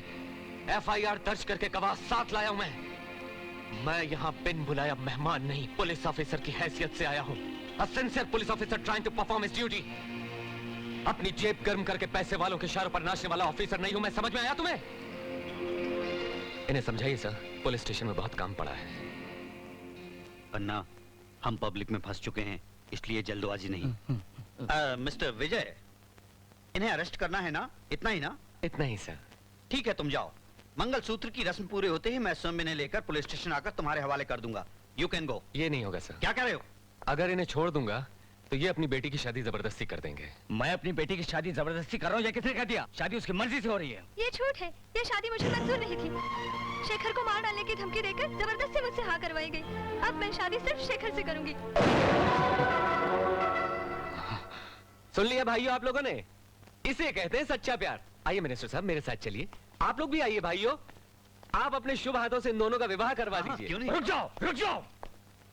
FIR दर्ज करके गवाह साथ लाया हूं मैं यहाँ बिन बुलाया मेहमान नहीं, पुलिस ऑफिसर की हैसियत से आया हूँ। A sincere police officer trying to perform his duty। अपनी जेब गर्म करके पैसे वालों के इशारों पर नाचने वाला ऑफिसर नहीं हूं मैं, समझ में आया तुम्हें? इन्हें समझाइए सर, पुलिस स्टेशन में बहुत काम पड़ा है। अन्ना, हम पब्लिक में फंस चुके हैं, इसलिए जल्दबाजी नहीं। मिस्टर विजय, इन्हें अरेस्ट करना है ना? इतना ही ना? इतना ही सर। ठीक है, तुम जाओ। मंगलसूत्र की रस्म पूरे होते ही मैं स्वयं इन्हें लेकर पुलिस स्टेशन आकर तुम्हारे हवाले कर दूंगा। You can go. ये नहीं होगा सर। क्या कह रहे हो? अगर इन्हें छोड़ दूंगा तो ये अपनी बेटी की शादी जबरदस्ती कर देंगे। मैं अपनी बेटी की शादी जबरदस्ती कर रहा हूँ या किसने कह दिया? शादी उसकी मर्जी से हो रही है। ये झूठ है, ये शादी मुझे मंजूर नहीं थी। शेखर को मार डालने की धमकी देकर जबरदस्ती मुझसे हाँ करवाई गई। अब मैं शादी सिर्फ शेखर से करूंगी। सुन लिया भाइयों आप लोगों ने? इसे कहते हैं सच्चा प्यार। आइए मिनिस्टर साहब मेरे साथ चलिए। आप लोग भी आइए भाइयों। आप अपने शुभ हाथों से इन दोनों का विवाह करवा दीजिए। क्यों नहीं? रुक जाओ, रुक जाओ।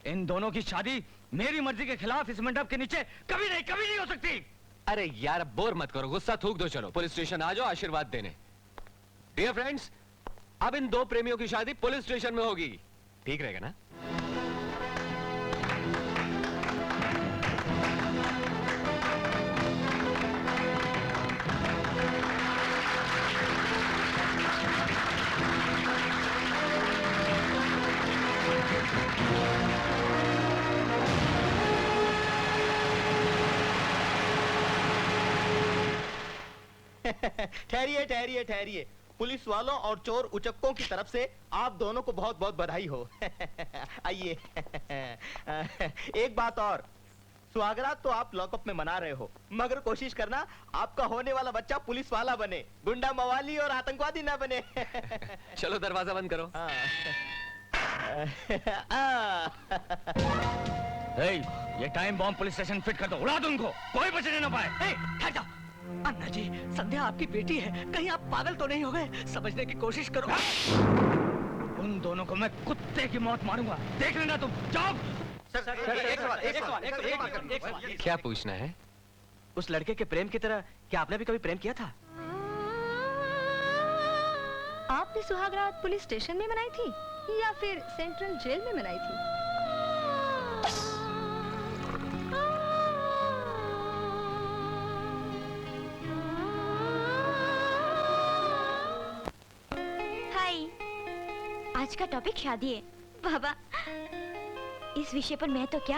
इन दोनों की शादी मेरी मर्जी के खिलाफ इस मंडप के नीचे कभी नहीं हो सकती। अरे यार अब बोर मत करो, गुस्सा थूक दो। चलो पुलिस स्टेशन आ जाओ आशीर्वाद देने। डियर फ्रेंड्स, अब इन दो प्रेमियों की शादी पुलिस स्टेशन में होगी। ठीक रहेगा ना? ठहरिए ठहरिए ठहरिए। पुलिस वालों और चोर उचक्कों की तरफ से आप दोनों को बहुत बहुत बधाई हो। आइए। एक बात और, सुहागरात तो आप लॉकअप में मना रहे हो, मगर कोशिश करना आपका होने वाला बच्चा पुलिस वाला बने, गुंडा मवाली और आतंकवादी ना बने। चलो दरवाजा बंद करो। ये time bomb police station fit कर दो, उड़ा दो उनको, कोई बचने ना पाए। ठहर जाओ। अन्ना जी, संध्या आपकी बेटी है, कहीं आप पागल तो नहीं हो गए? समझने की कोशिश करो। उन दोनों को मैं कुत्ते की मौत मारूंगा, देख लेना तुम। जाओ। एक क्या पूछना है? उस लड़के के प्रेम की तरह क्या आपने भी कभी प्रेम किया था? आपने सुहागरात पुलिस स्टेशन में मनाई थी या फिर सेंट्रल जेल में मनाई थी? आज का टॉपिक शादी है। बाबा, इस विषय पर मैं तो क्या,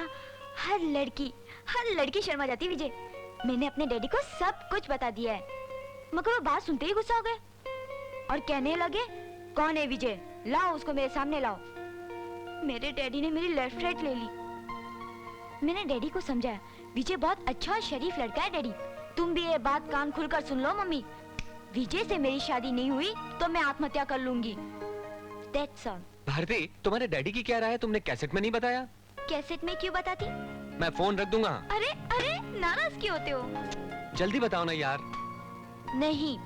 हर लड़की शर्मा जाती है। विजय, मैंने अपने डैडी को सब कुछ बता दिया है, मगर वो बात सुनते ही गुस्सा हो गए और कहने लगे, कौन है विजय? लाओ उसको मेरे सामने लाओ। मेरे डैडी ने मेरी लेफ्ट राइट ले ली। मैंने डैडी को समझाया, विजय बहुत अच्छा और शरीफ लड़का है डैडी, तुम भी ये बात कान खुलकर सुन लो मम्मी। विजय से मेरी शादी नहीं हुई तो मैं आत्महत्या कर लूंगी। That's all. भारती, तुम्हारे डैडी की क्या राय है? तुमने कैसेट में नहीं बताया? कैसेट में क्यों बताती? मैं फोन रख दूंगा। अरे नाराज क्यों होते हो? जल्दी बताओ ना यार। नहीं,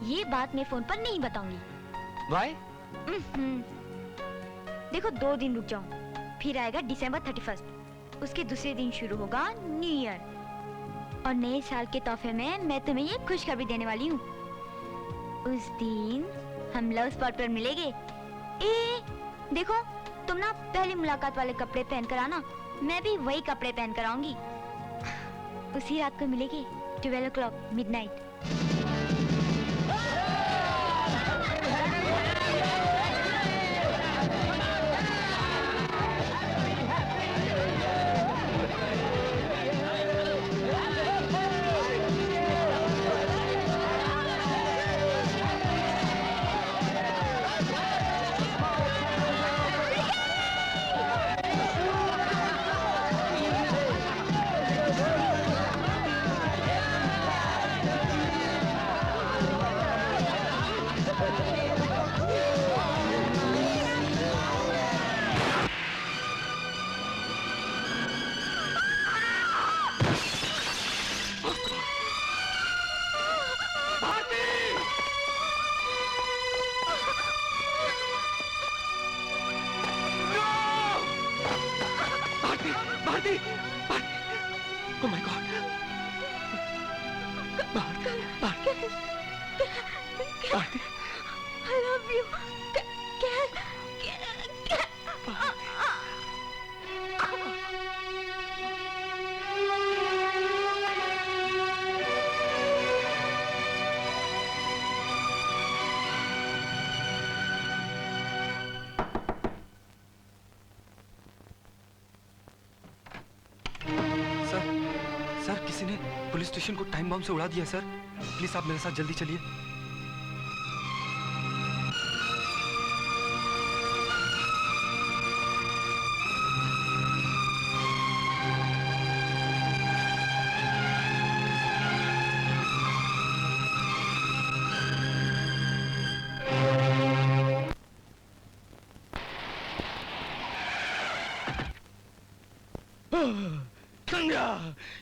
ये बात मैं फोन पर नहीं बताऊंगी। Why? देखो 2 दिन रुक जाओ, फिर आएगा December 31, उसके दूसरे दिन शुरू होगा न्यू ईयर, और नए साल के तोहफे में मैं तुम्हें ये खुशखबरी देने वाली हूँ। उस दिन हम लव स्पॉट पर मिलेंगे। देखो, तुम ना पहली मुलाकात वाले कपड़े पहन कर आना, मैं भी वही कपड़े पहन कर आऊंगी। उसी रात को मिलेंगे 12 o'clock midnight। पुलिस स्टेशन को टाइम बम से उड़ा दिया सर। प्लीज आप मेरे साथ जल्दी चलिए।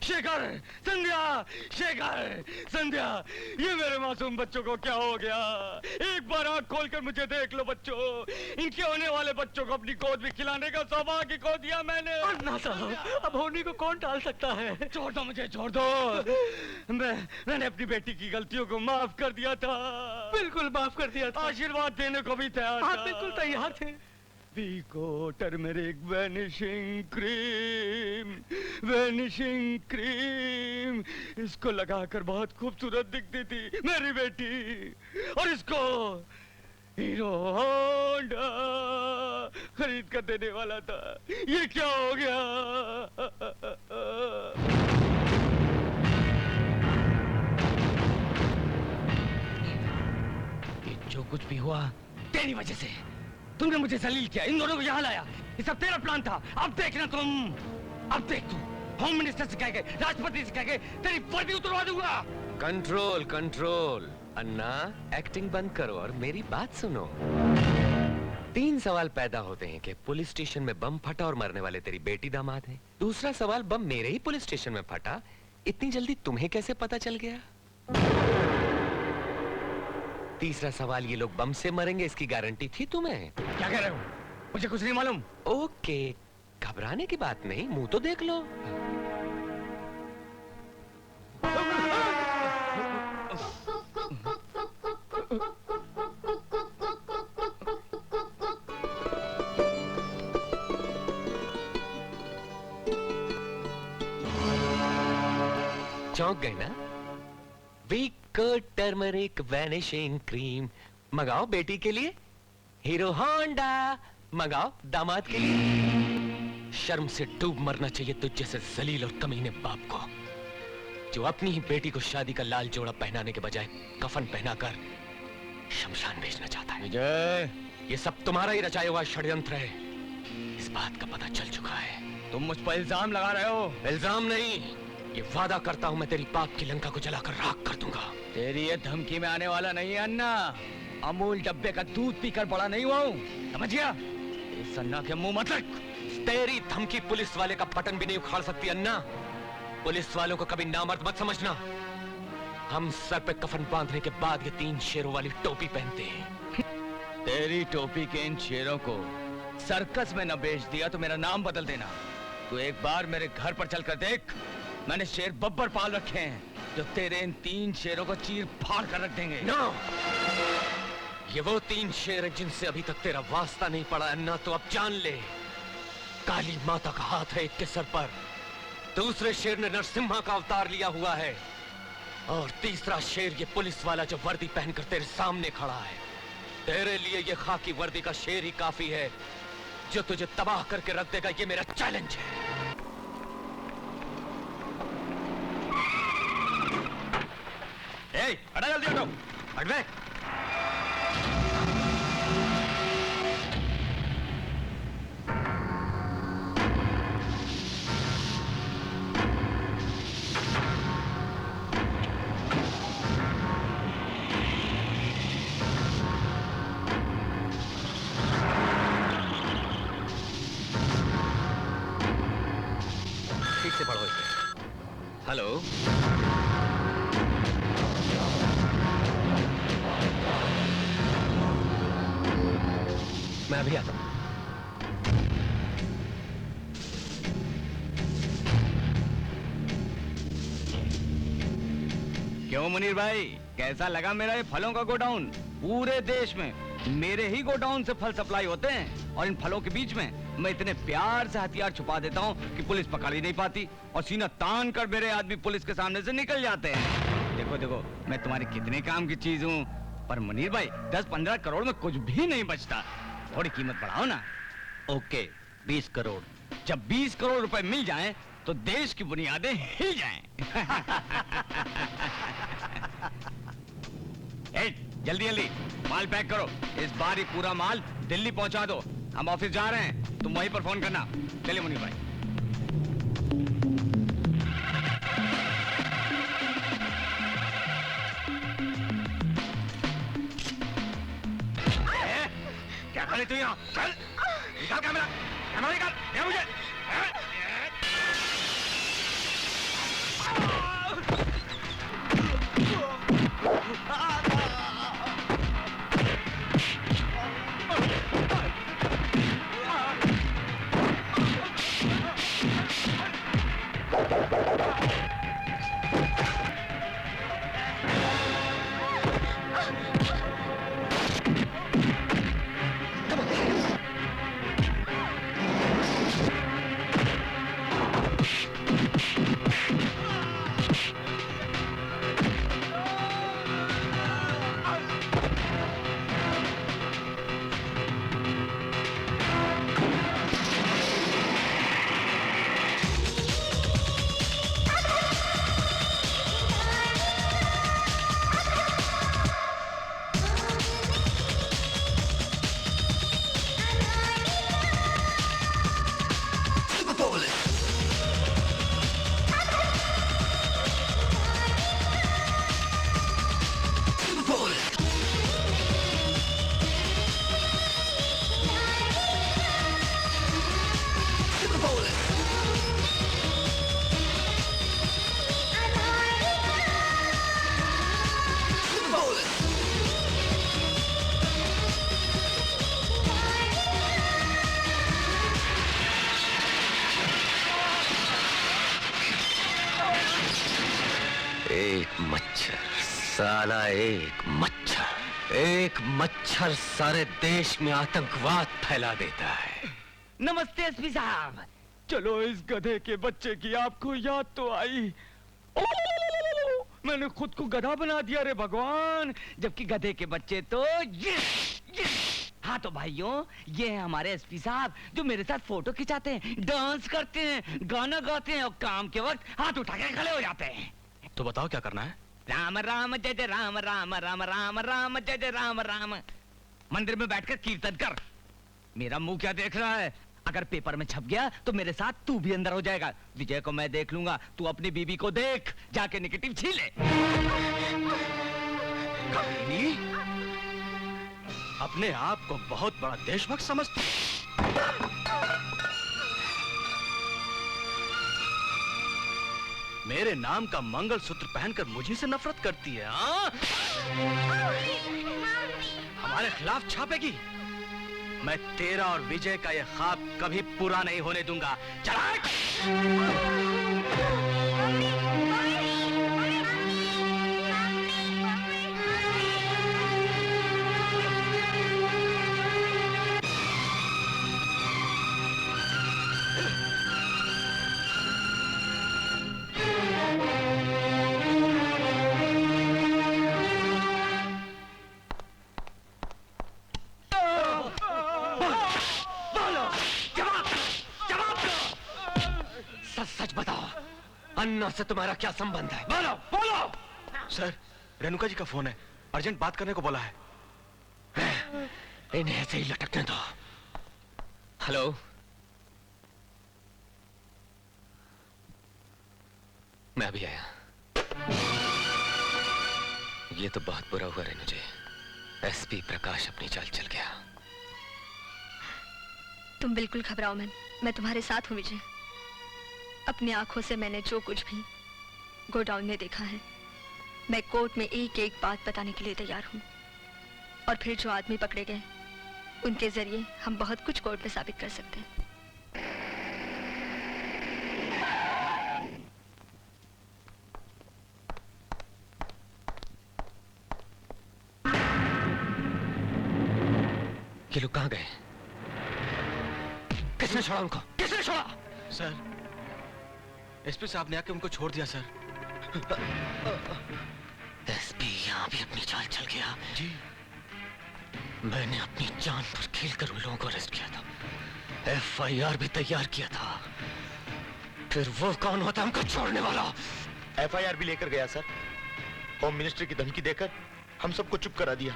शेखर, संध्या, शेखर, संध्या, ये मेरे मासूम बच्चों को क्या हो गया? एक बार आंख खोलकर मुझे देख लो बच्चों। इनके होने वाले बच्चों को अपनी गोद में खिलाने का सौभाग्य खो दिया मैंने। अन्ना साहब, अब होने को कौन टाल सकता है? छोड़ दो मुझे, छोड़ दो। मैंने अपनी बेटी की गलतियों को माफ कर दिया था। बिल्कुल माफ कर दिया था। आशीर्वाद देने को भी तैयार था। आप बिल्कुल तैयार थे। Vico turmeric vanishing cream, vanishing cream, इसको लगाकर बहुत खूबसूरत दिखती थी मेरी बेटी, और इसको हीरो होंडा खरीद कर देने वाला था। ये क्या हो गया? ये जो कुछ भी हुआ तेरी वजह से। तुमने मुझे जलील किया, इन दोनों को यहाँ लाया। ये सब तेरा प्लान था। अब देखना तुम, अब देख तू, होम मिनिस्टर से कह के, राष्ट्रपति से कह के तेरी वर्दी उतरवा दूंगा। Control control. अन्ना, एक्टिंग बंद करो और मेरी बात सुनो। 3 सवाल पैदा होते हैं कि पुलिस स्टेशन में बम फटा और मरने वाले तेरी बेटी दामाद है। दूसरा सवाल, बम मेरे ही पुलिस स्टेशन में फटा, इतनी जल्दी तुम्हें कैसे पता चल गया? तीसरा सवाल, ये लोग बम से मरेंगे इसकी गारंटी थी तुम्हें? क्या कह रहे हो? मुझे कुछ नहीं मालूम। ओके, घबराने की बात नहीं, मुंह तो देख लो। चौंक गए ना? विको टर्मरिक वैनिशिंग क्रीम मंगाओ बेटी के लिए, हीरो होंडा मंगाओ दामाद के लिए। शर्म से डूब मरना चाहिए तुझ जैसे जलील और कमीने बाप को, जो अपनी ही बेटी को शादी का लाल जोड़ा पहनाने के बजाय कफन पहनाकर शमशान भेजना चाहता है। विजय, ये सब तुम्हारा ही रचाया हुआ षड्यंत्र है, इस बात का पता चल चुका है। तुम मुझ पर इल्जाम लगा रहे हो? इल्जाम नहीं, ये वादा करता हूं मैं तेरी पाप की लंका को जलाकर राख कर दूंगा। तेरी ये धमकी में आने वाला नहीं है अन्ना। अमूल डब्बे का दूध पीकर बड़ा नहीं हुआ हूं, समझ गया? इस अन्ना के मुंह मत रख। तेरी धमकी पुलिस वाले का बटन भी नहीं उखाड़ सकती अन्ना। पुलिस वालों को कभी नामर्द मत समझना। हम सर पे कफन बांधने के बाद ये 3 शेरों वाली टोपी पहनते हैं। तेरी टोपी के इन शेरों को सर्कस में न बेच दिया तो मेरा नाम बदल देना। तू एक बार मेरे घर पर चलकर देख, मैंने शेर बब्बर पाल रखे हैं जो तेरे इन 3 शेरों को चीर फाड़ कर रख देंगे। नो! ये वो 3 शेर हैं जिनसे अभी तक तेरा वास्ता नहीं पड़ा अन्ना, तो अब जान ले। काली माता का हाथ है एक के सर पर, दूसरे शेर ने नरसिम्हा का अवतार लिया हुआ है, और तीसरा शेर ये पुलिस वाला जो वर्दी पहनकर तेरे सामने खड़ा है। तेरे लिए ये खाकी वर्दी का शेर ही काफी है जो तुझे तबाह करके रख देगा। ये मेरा चैलेंज है। हटा, जल्दी हटो। हट बे। ठीक से पढ़ो इसे। हेलो, मैं अभी आता हूं। क्यों मुनीर भाई, कैसा लगा मेरा ये फलों का गोडाउन? पूरे देश में मेरे ही गोडाउन से फल सप्लाई होते हैं, और इन फलों के बीच में मैं इतने प्यार से हथियार छुपा देता हूँ कि पुलिस पकड़ ही नहीं पाती, और सीना तान कर मेरे आदमी पुलिस के सामने से निकल जाते हैं। देखो देखो, मैं तुम्हारे कितने काम की चीज हूँ। पर मुनीर भाई, 10-15 करोड़ में कुछ भी नहीं बचता। थोड़ी कीमत बढ़ाओ ना। ओके, 20 करोड़। जब 20 करोड़ रुपए मिल जाएं, तो देश की बुनियादें हिल जाएं। जल्दी जल्दी माल पैक करो। इस बार ही पूरा माल दिल्ली पहुंचा दो। हम ऑफिस जा रहे हैं, तुम वहीं पर फोन करना। चलिए मुनीर भाई। क्या कर रही तू यहाँ? चल, निकाल कैमरा, कैमरा निकाल, दे मुझे। साला एक मच्छर सारे देश में आतंकवाद फैला देता है। नमस्ते एसपी साहब। चलो इस गधे के बच्चे की आपको याद तो आई। मैंने खुद को गधा बना दिया रे भगवान, जबकि गधे के बच्चे तो हाँ तो भाइयों, ये है हमारे एसपी साहब जो मेरे साथ फोटो खिंचाते हैं, डांस करते हैं, गाना गाते हैं और काम के वक्त हाथ उठा के खड़े हो जाते हैं। तो बताओ क्या करना है? राम राम जय जय राम राम राम राम राम जय जय राम राम। मंदिर में बैठकर कीर्तन कर। मेरा मुंह क्या देख रहा है? अगर पेपर में छप गया तो मेरे साथ तू भी अंदर हो जाएगा। विजय को मैं देख लूंगा, तू अपनी बीबी को देख, जाके नेगेटिव छीले। कमीनी, अपने आप को बहुत बड़ा देशभक्त समझती। मेरे नाम का मंगलसूत्र पहनकर मुझे से नफरत करती है। हाँ? हमारे खिलाफ छापेगी। मैं तेरा और विजय का यह ख्वाब कभी पूरा नहीं होने दूंगा। चला! सच बताओ, अन्ना से तुम्हारा क्या संबंध है? बोलो बोलो। सर, रेणुका जी का फोन है, अर्जेंट बात करने को बोला है। इन्हें ऐसे ही लटकने दो। हेलो, मैं अभी आया। ये तो बहुत बुरा हुआ रेणु जी, एसपी प्रकाश अपनी चाल चल गया। तुम बिल्कुल घबराओ मत, मैं तुम्हारे साथ हूँ विजय। अपनी आंखों से मैंने जो कुछ भी गोडाउन में देखा है, मैं कोर्ट में एक एक बात बताने के लिए तैयार हूँ। और फिर जो आदमी पकड़े गए, उनके जरिए हम बहुत कुछ कोर्ट में साबित कर सकते हैं। ये लोग कहाँ गए? किसने छोड़ा उनको? किसने छोड़ा? सर, एसपी साहब ने आके उनको छोड़ दिया सर। एसपी यहाँ भी अपनी चाल चल गया। जी, मैंने अपनी जान पर खेलकर उन लोगों को अरेस्ट किया था, एफआईआर भी तैयार किया था। फिर वो कौन होता हमको छोड़ने वाला? एफआईआर भी लेकर गया सर। होम मिनिस्टर की धमकी देकर हम सबको चुप करा दिया।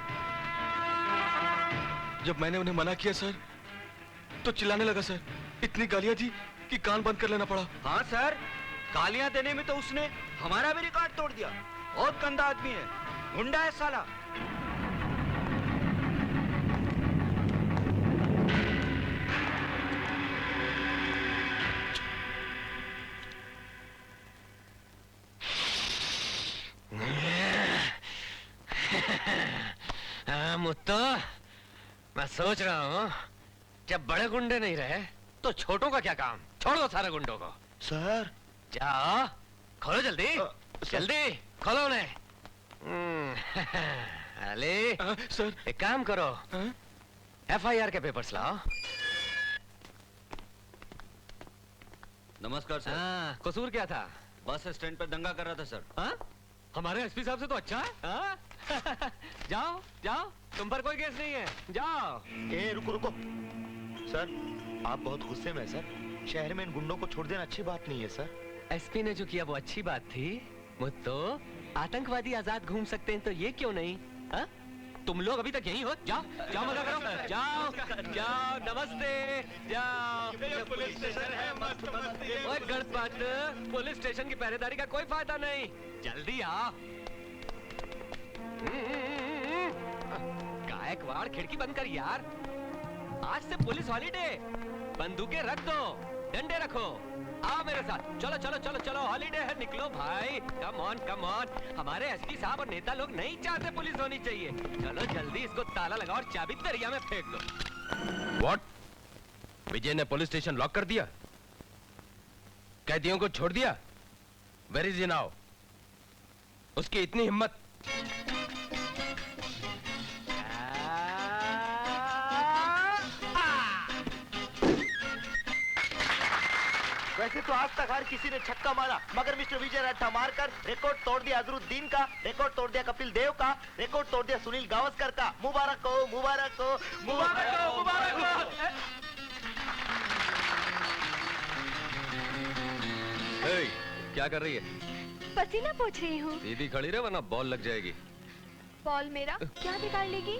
जब मैंने उन्हें मना किया सर, तो चिल्लाने लगा सर। इतनी गालियां दी कि कान बंद कर लेना पड़ा। हाँ सर, गालियां देने में तो उसने हमारा भी रिकॉर्ड तोड़ दिया। बहुत गंदा आदमी है, गुंडा है साला। मुत्तो, मैं सोच रहा हूँ जब बड़े गुंडे नहीं रहे तो छोटों का क्या काम? छोड़ दो सारे गुंडों को। सर, जाओ, खोलो जल्दी, जल्दी खोलो उन्हें। अली, सर, एक काम करो, एफआईआर के पेपर्स लाओ। नमस्कार सर। हाँ, कसूर क्या था? बस स्टैंड पर दंगा कर रहा था सर। हाँ? हमारे एसपी साहब से तो अच्छा है। हाँ? जाओ जाओ, तुम पर कोई केस नहीं है, जाओ। ए रुको रुको सर, आप बहुत गुस्से में हैं सर। शहर में इन गुंडों को छोड़ देना अच्छी बात नहीं है सर। एसपी ने जो किया वो अच्छी बात थी। मुत्तो, आतंकवादी आजाद घूम सकते हैं तो ये क्यों नहीं? हा? तुम लोग अभी तक यहीं हो? जाओ जाओ, मजा करो। जाओ जाओ, नमस्ते, जाओ। पुलिस स्टेशन है, मस्त मस्त। ओए गणपत, पुलिस स्टेशन की पहरेदारी का कोई फायदा नहीं, जल्दी आओ। गायकवाड़, खिड़की बंद कर यार। आज से पुलिस हॉलीडे। बंदूकें रख दो, डंडे रखो। आओ मेरे साथ, चलो चलो चलो चलो, हॉलीडे है, निकलो भाई। Come on come on. हमारे एसपी साहब और नेता लोग नहीं चाहते पुलिस होनी चाहिए। चलो जल्दी इसको ताला लगाओ और चाबी दरिया में फेंक दो। व्हाट? विजय ने पुलिस स्टेशन लॉक कर दिया, कैदियों को छोड़ दिया? Where is he now? उसकी इतनी हिम्मत वैसे तो आज तक हर किसी ने छक्का मारा, मगर मिस्टर विजय रट्टा मारकर रिकॉर्ड तोड़ दिया अजरुद्दीन का, रिकॉर्ड तोड़ दिया कपिल देव का, रिकॉर्ड तोड़ दिया सुनील गावस्कर का। मुबारक हो, मुबारक हो, मुबारक हो, मुबारक हो। ए, क्या कर रही है? पसीना पोंछ रही हूँ। सीधी खड़ी रहे वरना बॉल लग जाएगी। बॉल मेरा क्या बिगाड़ लेगी?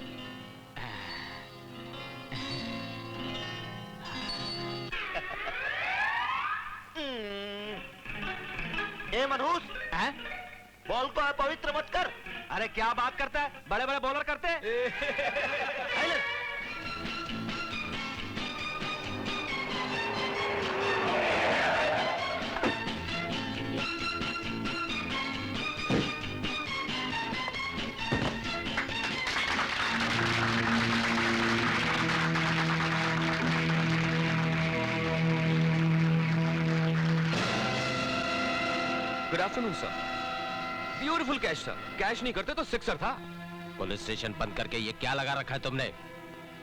ए मनहूस, बॉल को अपवित्र मत कर। अरे क्या बात करता है, बड़े बड़े बॉलर करते हैं। Good afternoon sir. Beautiful catch sir. Catch नहीं करते तो सिक्सर था। पुलिस स्टेशन बंद करके ये क्या लगा रखा है तुमने?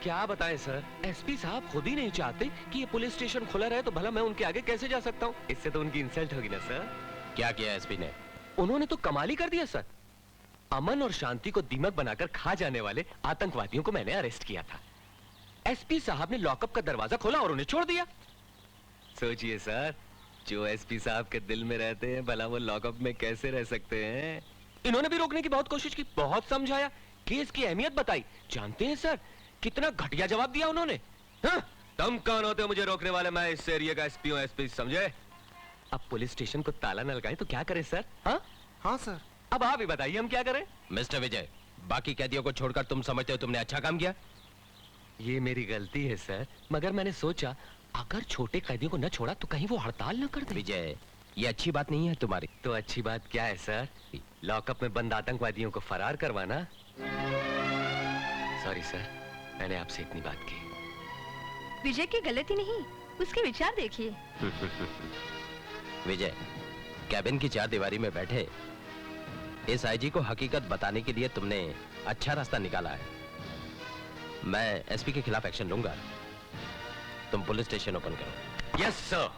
क्या बताएं सर, एसपी साहब खुद ही नहीं चाहते कि ये पुलिस स्टेशन खुला रहे, तो भला मैं उनके आगे कैसे जा सकता हूँ? इससे तो उनकी इंसल्ट होगी ना सर। क्या किया एसपी ने? उन्होंने तो कमाल ही कर दिया सर। अमन और शांति को दीमक बनाकर खा जाने वाले आतंकवादियों को मैंने अरेस्ट किया था। एसपी साहब ने लॉकअप का दरवाजा खोला और उन्हें छोड़ दिया। सोचिए सर, जो एसपी साहब के दिल में रहते हैं भला वो लॉकअप में कैसे रह सकते हैं? इन्होंने भी रोकने की बहुत कोशिश की, बहुत समझाया, केस की अहमियत बताई। जानते हैं सर कितना घटिया जवाब दिया उन्होंने। हाँ? तुम कौन होते हो मुझे रोकने वाले? मैं इस एरिया का एसपी हूं, एसपी समझे? अब पुलिस स्टेशन को ताला न लगाएं तो क्या करें सर? हाँ हाँ सर। अब आप ही बताइए हम क्या करें? मिस्टर विजय, बाकी कैदियों को छोड़कर तुम समझते हो तुमने अच्छा काम किया? ये मेरी गलती है सर, मगर मैंने सोचा अगर छोटे कैदियों को न छोड़ा तो कहीं वो हड़ताल न कर दे। विजय, ये अच्छी बात नहीं है तुम्हारी। तो अच्छी बात क्या है सर? लॉकअप में बंद आतंकवादियों को फरार करवाना। सॉरी सर, मैंने आपसे इतनी बात की। विजय की गलती नहीं, उसके विचार देखिए। विजय, कैबिन की 4 दीवारी में बैठे इस आईजी को हकीकत बताने के लिए तुमने अच्छा रास्ता निकाला है। मैं एसपी के खिलाफ एक्शन लूंगा। तुम पुलिस स्टेशन ओपन करो। Yes sir.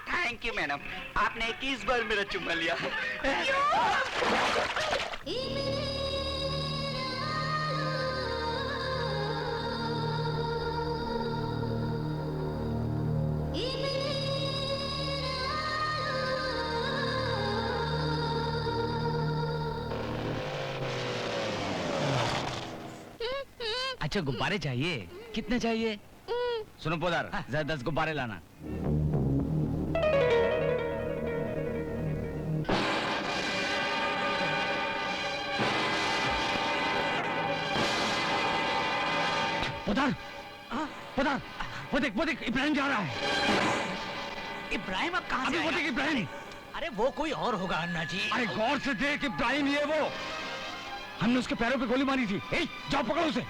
Thank you madam, आपने 21 बार मेरा चुम्मा लिया। अच्छा गुब्बारे चाहिए? कितने चाहिए? सुनो पोदार, जरा 10 गुब्बारे लाना। पोदार, पोदार, वो देख इब्राहिम जा रहा है। इब्राहिम अब कहाँ से वो देख इब्राहिम। अरे वो कोई और होगा अन्ना जी। अरे गौर से देख, इब्राहिम ही है वो। हमने उसके पैरों पे गोली मारी थी। जाओ पकड़ो उसे।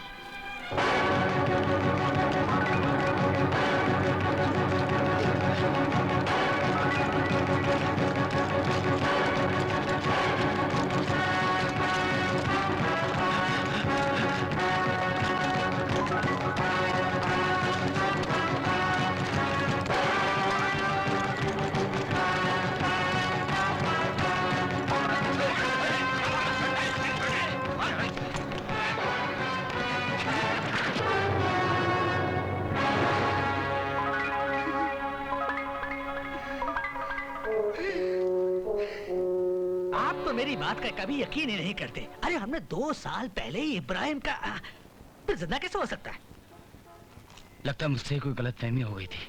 मेरी बात का कभी यकीन ही नहीं करते। अरे हमने 2 साल पहले ही इब्राहिम का फिर जिंदा कैसे हो सकता है? लगता है मुझसे कोई गलतफहमी हो गई थी।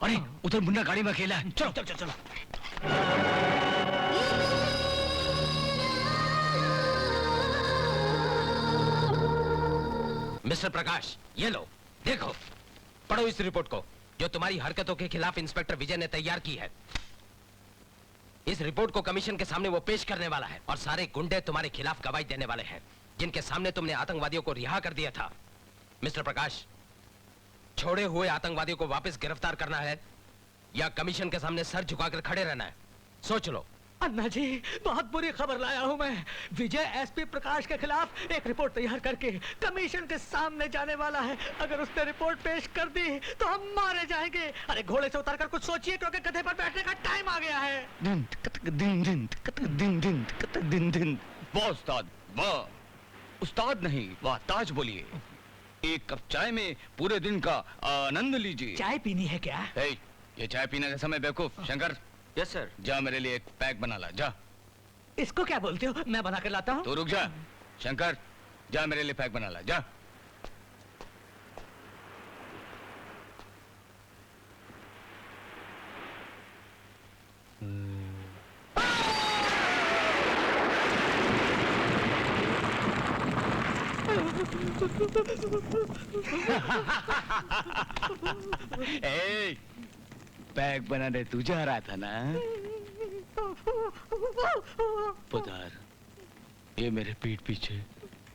अरे उधर मुन्ना गाड़ी में अकेला है। चलो चलो चलो। मिस्टर प्रकाश, ये लो, देखो, पढ़ो इस रिपोर्ट को जो तुम्हारी हरकतों के खिलाफ इंस्पेक्टर विजय ने तैयार की है। इस रिपोर्ट को कमीशन के सामने वो पेश करने वाला है और सारे गुंडे तुम्हारे खिलाफ गवाही देने वाले हैं, जिनके सामने तुमने आतंकवादियों को रिहा कर दिया था। मिस्टर प्रकाश, छोड़े हुए आतंकवादियों को वापस गिरफ्तार करना है या कमीशन के सामने सर झुकाकर खड़े रहना है? सोच लो। अन्ना जी, बहुत बुरी खबर लाया हूँ मैं। विजय एसपी प्रकाश के खिलाफ एक रिपोर्ट तैयार करके कमीशन के सामने जाने वाला है। अगर उसने रिपोर्ट पेश कर दी तो हम मारे जाएंगे। अरे घोड़े से उतरकर कुछ सोचिए, क्योंकि गधे पर बैठने का टाइम आ गया है। दिन वाह उस्ताद, वाह। उस्ताद नहीं, वाह ताज बोलिए। एक कप चाय में पूरे दिन का आनंद लीजिए। चाय पीनी है क्या? ये चाय पीने का समय बेवकूफ। Shankar, yes sir. जा मेरे लिए एक पैक बना ला, जा। इसको क्या बोलते हो? मैं बना कर लाता हूँ। तो रुक जा। शंकर, जा मेरे लिए पैक बना ला, जा। पैक बनाने तू जा रहा था ना? पुदार, ये मेरे पीठ पीछे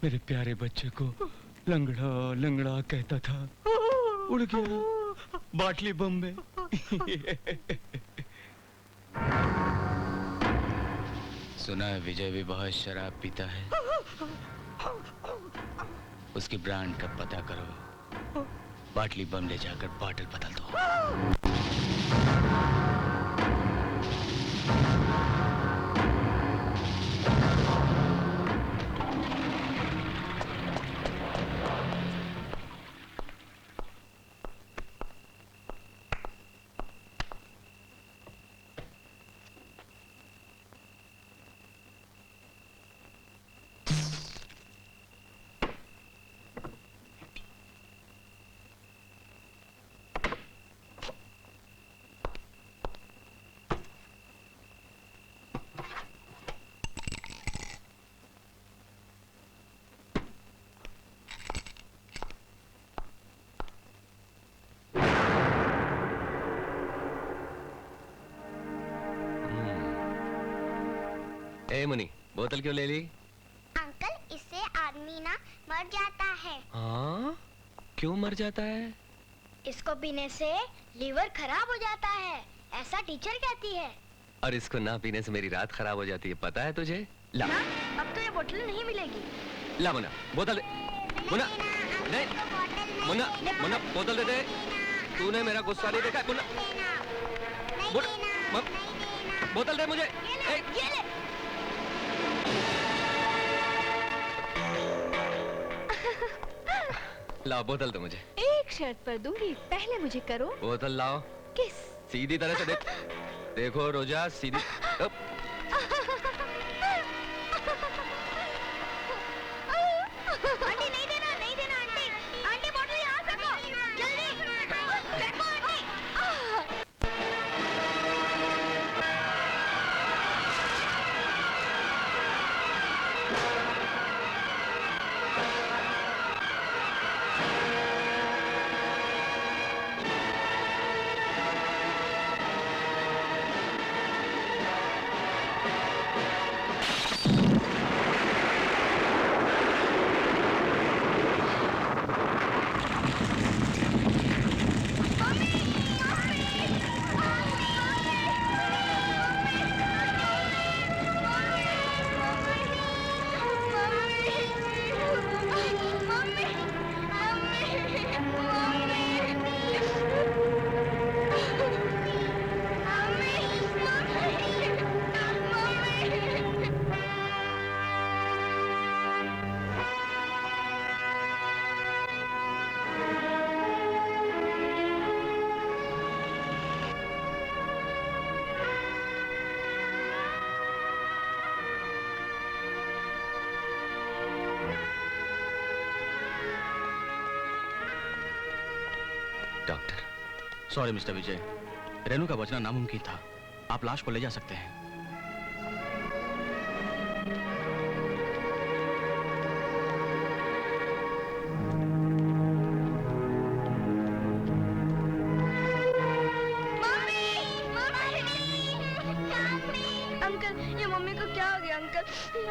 मेरे प्यारे बच्चे को लंगड़ा लंगड़ा कहता था, उड़ गया बाटली बम में। सुना है विजय भी बहुत शराब पीता है। उसकी ब्रांड का पता करो, बाटली बम ले जाकर बॉटल बदल दो। ए मुनी, बोतल क्यों ले ली? अंकल, इससे आदमी ना मर जाता है। हाँ? क्यों मर जाता है? इसको पीने से लीवर खराब हो जाता है, ऐसा टीचर कहती है। और इसको ना पीने से मेरी रात खराब हो जाती है, पता है तुझे? ला। ना, अब तो ये बोतल नहीं मिलेगी। ला मुन्ना, बोतल दे। मुन्ना, नहीं। मुन्ना, मुन्ना, बोतल दे दे। तूने मेरा गुस्सा नहीं देखा, मुन्ना। बोतल दे मुझे। ये ले। लाओ बोतल दो मुझे। एक शर्त पर दूंगी, पहले मुझे करो। बोतल लाओ। किस? सीधी तरह से देखो रोजा, सीधी। आंटी नहीं देना, नहीं देना आंटी। आंटी बोतल यहाँ फेंको, जल्दी फेंको आंटी। डॉक्टर। सॉरी मिस्टर विजय, रेनू का बचना नामुमकिन था। आप लाश को ले जा सकते हैं।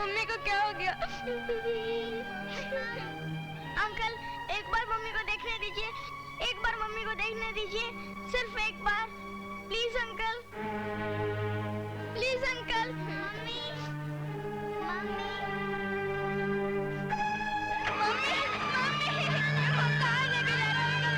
मम्मी को क्या हो गया? अंकल, एक बार मम्मी को देखने दीजिए, एक बार मम्मी को देखने दीजिए, सिर्फ एक बार, please uncle, please uncle. Mummy, mummy, mummy, mummy, कहाँ लेके जा रहे हो?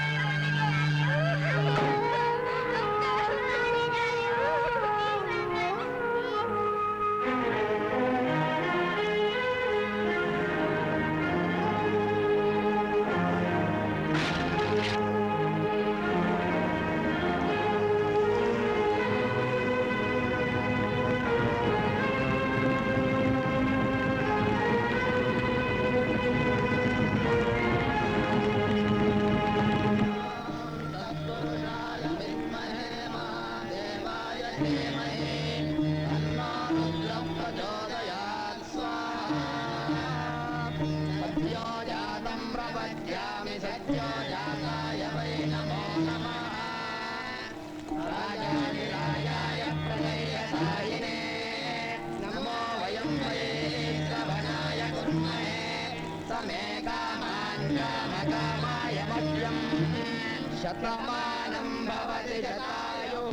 शतमानं भवति शतायुः।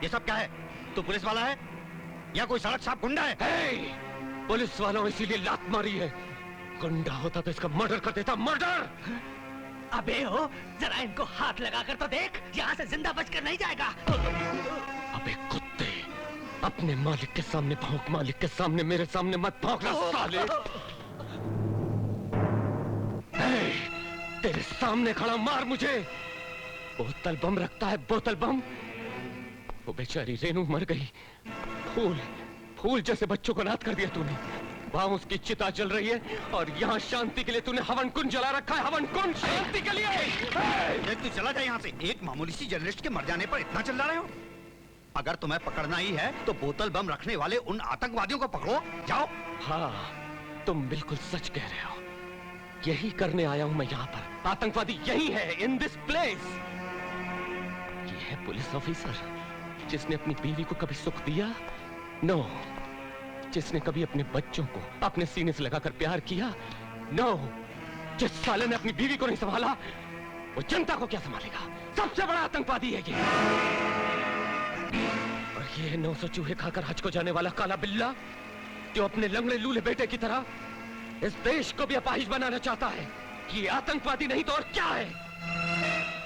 ये सब क्या है? तू पुलिस वाला है या कोई सड़क साफ गुंडा है? पुलिस वालों इसीलिए लात मारी है। गुंडा होता तो इसका मर्डर कर देता, मर्डर। अबे हो, जरा इनको हाथ लगाकर तो देख, यहाँ से जिंदा बचकर नहीं जाएगा। अबे कुत्ते, अपने मालिक के सामने भौंक, मालिक के सामने मेरे सामने मत भौंकना साले। तेरे सामने खड़ा मार मुझे। बोतल बम रखता है, बोतल बम। वो बेचारी रेनू मर गई। फूल फूल जैसे बच्चों को अनाथ कर दिया तूने। वहां उसकी चिता जल रही है और यहाँ शांति के लिए तूने हवन कुंड जला रखा है। हवन कुंड शांति के लिए। तू चला जाए यहाँ से। एक मामूली सी जर्नलिस्ट के मर जाने पर इतना चिल्ला रहे हो? अगर तुम्हें पकड़ना ही है तो बोतल बम रखने वाले उन आतंकवादियों को पकड़ो, जाओ। हाँ, तुम बिल्कुल सच कह रहे हो। यही करने आया हूं मैं यहाँ पर। आतंकवादी यही है, इन दिस प्लेस। ये है पुलिस ऑफिसर जिसने अपनी बीवी को कभी सुख दिया? नो। जिसने कभी अपने बच्चों को अपने सीने से लगाकर प्यार किया? नो। जिस साले ने अपनी बीवी को नहीं संभाला, वो जनता को क्या संभालेगा? सबसे बड़ा आतंकवादी है ये। और ये है 900 चूहे खाकर हज को जाने वाला काला बिल्ला, जो अपने लंगड़े लूले बेटे की तरह इस देश को भी अपाहिज बनाना चाहता है। कि ये आतंकवादी नहीं तो और क्या है?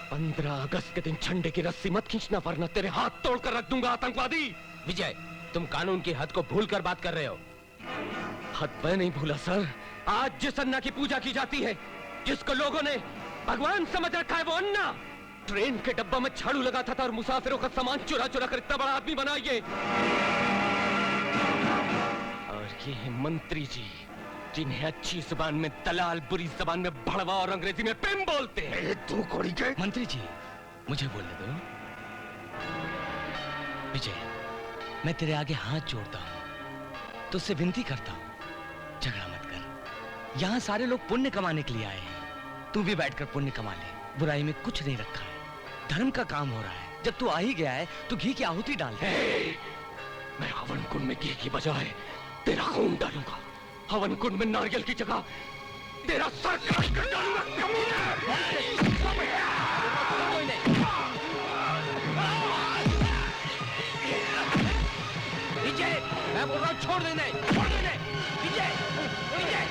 15 अगस्त के दिन झंडे की रस्सी मत खींचना, वरना तेरे हाथ तोड़कर रख दूंगा आतंकवादी। विजय, तुम कानून की हद को भूलकर बात कर रहे हो। हद मैं नहीं भूला सर। आज जिस अन्ना की पूजा की जाती है, जिसको लोगों ने भगवान समझ रखा है, वो अन्ना ट्रेन के डब्बा में झाड़ू लगाता था और मुसाफिरों का सामान चुरा चुरा कर इतना बड़ा आदमी बना ये। और ये है मंत्री जी, जिन्हें अच्छी जुबान में दलाल, बुरी जुबान में भड़वा और अंग्रेजी में पिम बोलते हैं। तू कोड़ी के मंत्री जी, मुझे बोलने दो। विजय, मैं तेरे आगे हाथ जोड़ता हूं, तुझसे विनती करता हूं, झगड़ा मत कर। यहाँ सारे लोग पुण्य कमाने के लिए आए हैं, तू भी बैठकर पुण्य कमा ले। बुराई में कुछ नहीं रखा है, धर्म का काम हो रहा है। जब तू आ ही गया है तो घी की आहुति डाल दे। मैं हवन कुंड में घी की बजाय तेरा खून डालूंगा। हवन कुंड में नारियल की जगह तेरा सर काट कर डालूंगा। विजय, मैं बोल रहा हूँ छोड़ देने, छोड़ देने। विजय, विजय,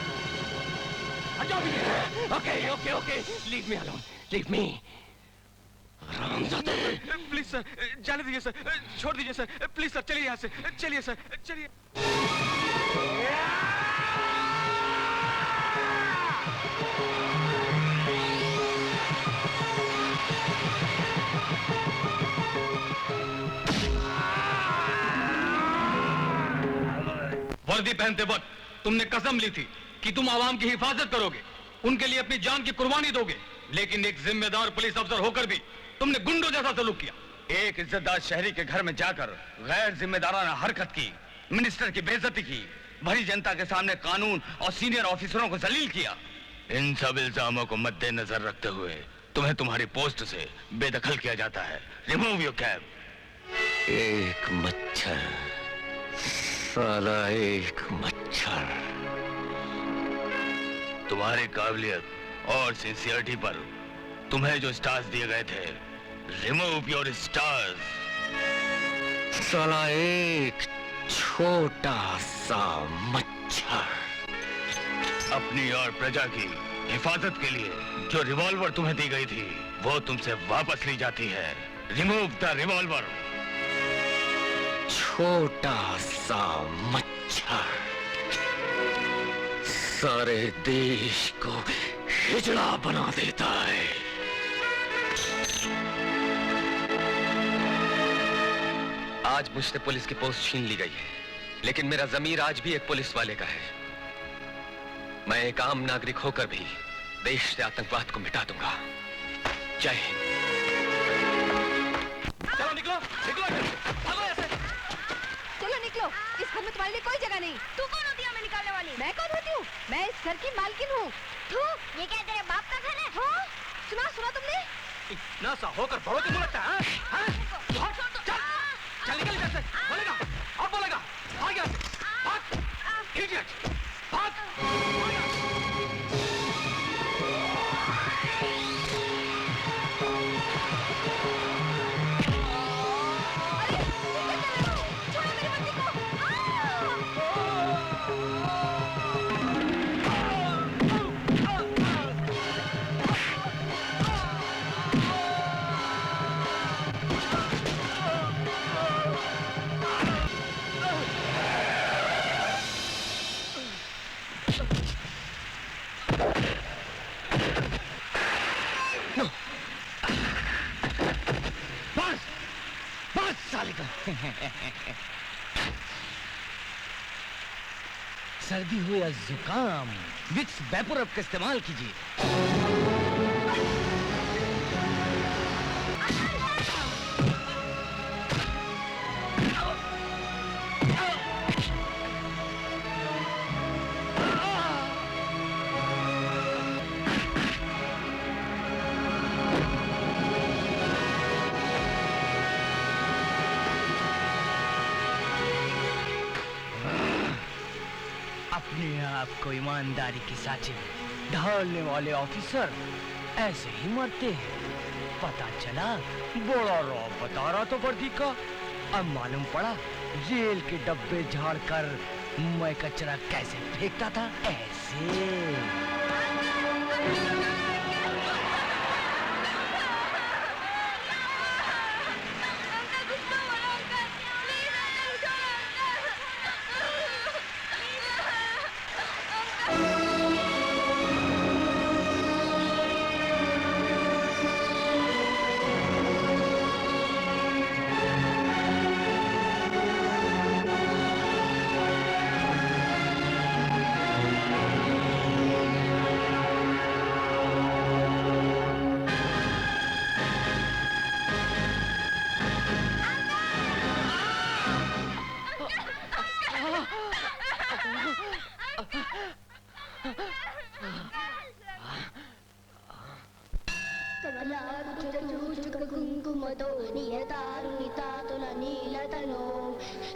हटाओ Vijay. Okay okay okay, leave me alone, leave me. Please sir, जाने दीजिए सर, छोड़ दीजिए सर, प्लीज सर, चलिए यहाँ से, चलिए सर, चलिए। वर्दी पहनते वक्त तुमने कसम ली थी कि तुम आवाम की हिफाजत करोगे, उनके लिए अपनी जान की कुर्बानी दोगे, लेकिन एक जिम्मेदार पुलिस अफसर होकर भी तुमने गुंडों जैसा सलूक किया। एक इज्जतदार शहरी के घर में जाकर गैर जिम्मेदाराना हरकत की, मिनिस्टर की बेइज्जती की, भरी जनता के सामने कानून और सीनियर ऑफिसरों को जलील किया। इन सब इल्जामों को मद्देनजर रखते हुए तुम्हें तुम्हारी पोस्ट से बेदखल किया जाता है। Remove your cap. एक मच्छर, साला एक मच्छर। तुम्हारी काबिलियत और सिंसियरिटी पर तुम्हें जो स्टार्स दिए गए थे, रिमूव योर स्टार्स। साला एक छोटा सा मच्छर। अपनी और प्रजा की हिफाजत के लिए जो रिवॉल्वर तुम्हें दी गई थी, वो तुमसे वापस ली जाती है। Remove the revolver. छोटा सा मच्छर सारे देश को हिजड़ा बना देता है। आज मुझसे पुलिस की पोस्ट छीन ली गई है, लेकिन मेरा जमीर आज भी एक पुलिस वाले का है। मैं एक आम नागरिक होकर भी देश से आतंकवाद को मिटा दूंगा। जय हिंद। चलो निकलो, निकलो भागो यहाँ से। चलो निकलो, इस घर में तुम्हारे लिए कोई जगह नहीं। तू कौन होती है हमें निकालने वाली? मैं कौन होती हूँ? मैं इस घर की मालकिन हूँ। तू ये क्या तेरे बाप का घर है? हाँ, सुना तुमने? इतना सा होकर बड़ों की मुँह लगता है? चल निकल इधर से। बोलेगा और बोलेगा। भाग यहाँ से, भाग, इडियट, भाग। सर्दी हो या जुकाम, विक्स वैपोरब का इस्तेमाल कीजिए। अपने आप को ईमानदारी की साचे में ढालने वाले ऑफिसर ऐसे ही मरते हैं। पता चला बड़ा रॉब बता रहा तो वर्दी का, अब मालूम पड़ा जेल के डब्बे झाड़कर मैं कचरा कैसे फेंकता था। ऐसे कुङ्कुमतो नियतारुणितातुलनीलतनो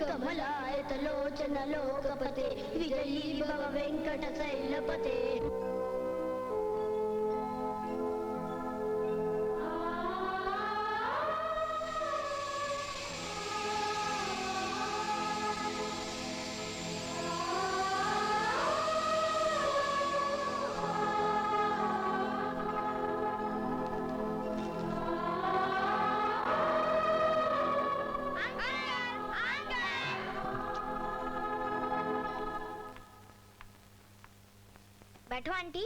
कमलायतलोचनलोकपते विजयी भव वेङ्कटशैलपते। बैठो आंटी।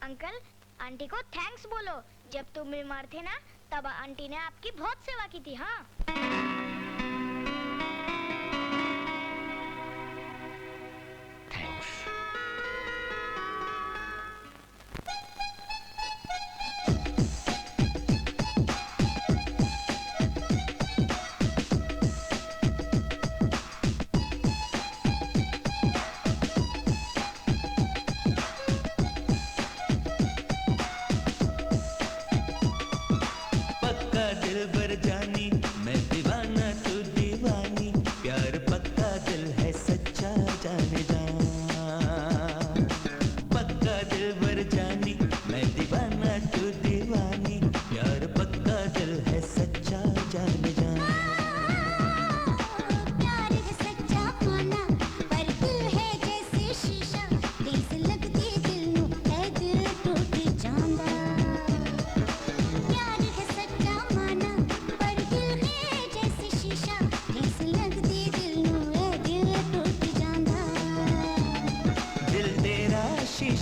अंकल, आंटी को थैंक्स बोलो। जब तुम बीमार थे ना, तब आंटी ने आपकी बहुत सेवा की थी। हाँ, थैंक्स।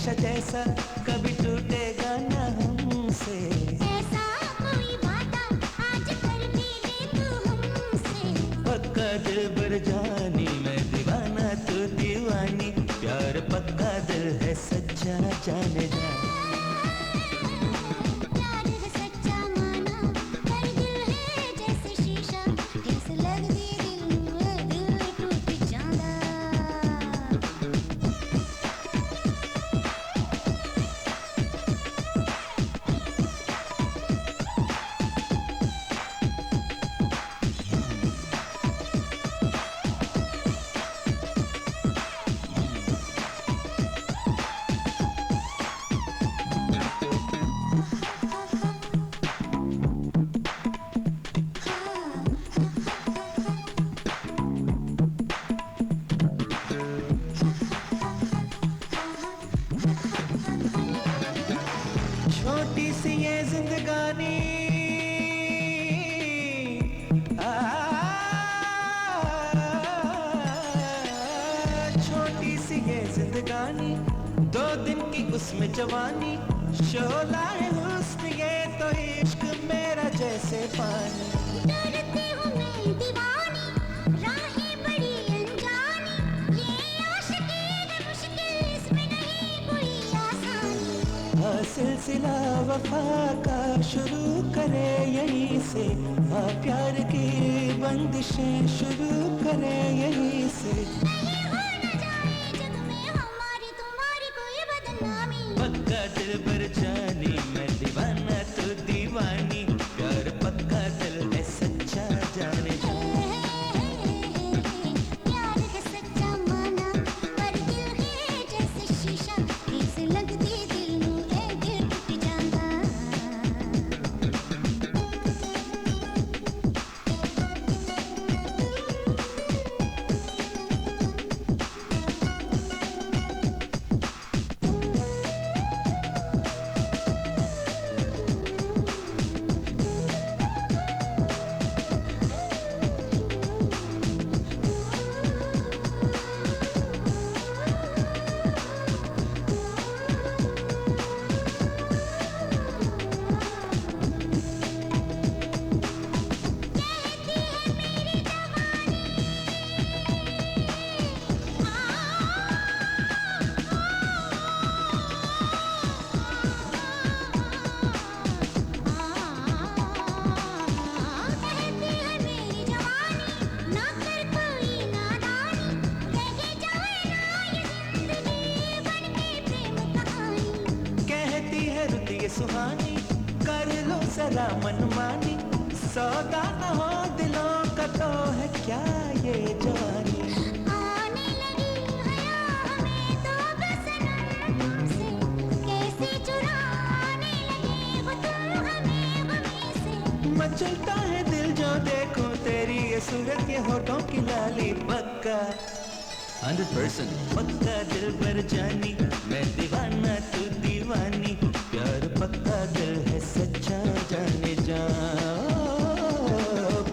शीशा जैसा कभी टूटेगा ना हमसे। ऐसा कोई वादा आज कर भी ले तू हमसे। पक्का दिल बर जानी मैं दीवाना तू दीवानी, प्यार पक्का दिल है सच्चा जाने जा। प्यार है सच्चा माना पर दिल है जैसे शीशा, कैसे लगती दिल टूट जाना। छोटी सी ये जिंदगानी छोटी सी ये जिंदगानी, 2 दिन की उसमें जवानी, शोला है हुस्न ये तो इश्क मेरा जैसे पानी। डरती हूँ मैं दीवानी, राहें बड़ी अनजानी, ये आशिकी है मुश्किल इसमें नहीं कोई आसानी। सिलसिला वफा का शुरू करे यहीं से, प्यार की बंदिशें शुरू करे यहीं से। नहीं हो न जाए जग में हमारी तुम्हारी कोई बदनामी। पक्का दिल पर जानी मैं दीवाना तू दीवानी, प्यार पक्का दिल है सच्चा जाने जा। प्यार है सच्चा माना पर दिल है जैसे शीशा, कैसे लगती दिल नू ए दिल टूट जाना। सुहानी कर लो जरा मनमानी, सौदा न हो दिलों का तो है क्या ये जवानी। आने लगी हया हमें तो बसनम से, कैसे चुराने लगे वो तुम हमें गमी से। मचलता है दिल जो देखो तेरी ये सूरत ये होठों की लाली। पक्का 100% पक्का दिल पर जानी, मैं दीवाना तू दीवानी, प्यार पक्का दिल है सच्चा जाने जा।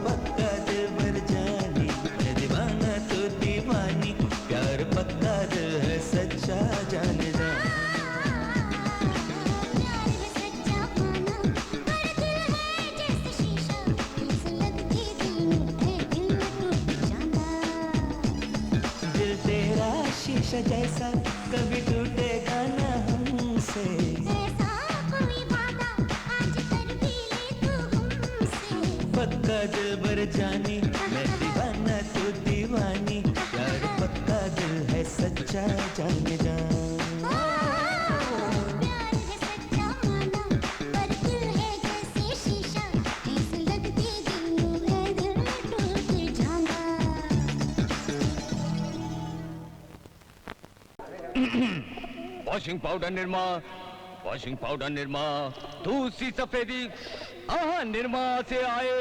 पक्का दिल पर जानी, मैं दीवाना तू दीवानी, प्यार पक्का दिल है सच्चा जाने जा। प्यार है सच्चा माना पर दिल है जैसे शीशा, कैसे लगती दिल नू ए दिल टूट जाना। दिल तेरा शीशा जैसा कभी टूटेगा ना हमसे। ऐसा कोई वादा आज कर भी ले तू हमसे। पक्का दिल बर जानी, मैं दीवाना तू दीवानी, प्यार पक्का दिल है सच्चा जाने जा। प्यार है सच्चा माना पर दिल है जैसे शीशा, कैसे लगती दिल नू ए दिल टूट जाना। Washing powder Nirma, washing powder Nirma, दूसरी सफेदी। आहा, निरमा से आए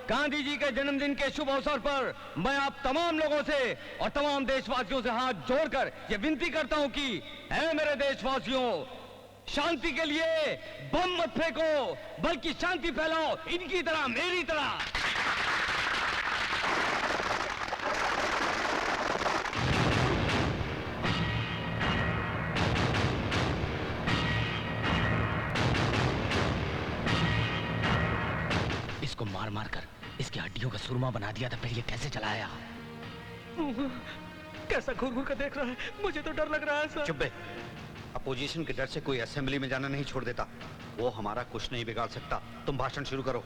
गांधी जी के जन्मदिन के शुभ अवसर पर मैं आप तमाम लोगों से और तमाम देशवासियों से हाथ जोड़कर ये विनती करता हूं कि ऐ मेरे देशवासियों, शांति के लिए बम मत फेंको, बल्कि शांति फैलाओ, इनकी तरह मेरी तरह। मारकर इसकी हड्डियों का सुरमा बना दिया था, फिर ये कैसे चलाया? कैसा घूर घूर कर देख रहा है, मुझे तो डर लग रहा है सर। चुप बे। अपोजिशन के डर से कोई असेंबली में जाना नहीं छोड़ देता। वो हमारा कुछ नहीं बिगाड़ सकता। तुम भाषण शुरू करो।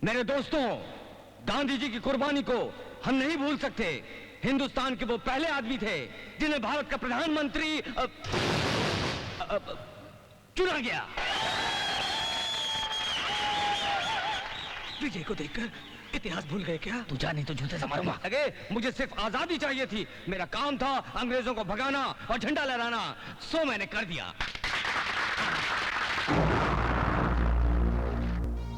मेरे दोस्तों, गांधी जी की कुर्बानी को हम नहीं भूल सकते। हिंदुस्तान के वो पहले आदमी थे जिन्हें भारत का प्रधानमंत्री चुना गया। विजय को देखकर इतिहास भूल गए क्या? तू जा, नहीं तो जूते से मारूंगा। अगे मुझे सिर्फ आजादी चाहिए थी। मेरा काम था अंग्रेजों को भगाना और झंडा लहराना, सो मैंने कर दिया।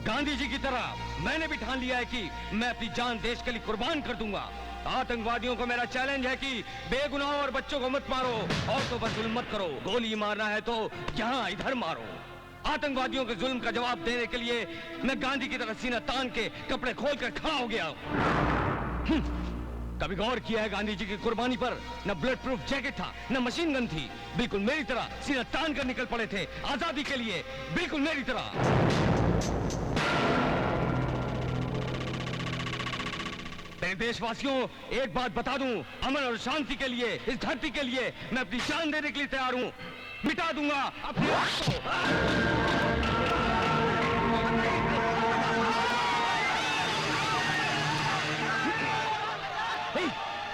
गांधी जी की तरह मैंने भी ठान लिया है कि मैं अपनी जान देश के लिए कुर्बान कर दूंगा। आतंकवादियों को मेरा चैलेंज है कि बेगुनाह और बच्चों को मत मारो, औरतों पर जुल्म मत करो। गोली मारना है तो यहाँ इधर मारो। आतंकवादियों के जुल्म का जवाब देने के लिए मैं गांधी की तरह सीना तान के कपड़े खोलकर खड़ा हो गया। कभी गौर किया है गांधी जी की कुर्बानी पर? न बुलेट प्रूफ जैकेट था, न मशीन गन थी। बिल्कुल मेरी तरह सीना तान कर निकल पड़े थे आजादी के लिए, बिल्कुल मेरी तरह। मेरे देशवासियों, एक बात बता दूं, अमन और शांति के लिए, इस धरती के लिए मैं अपनी जान देने के लिए तैयार हूं। मिटा दूंगा अपने आप को।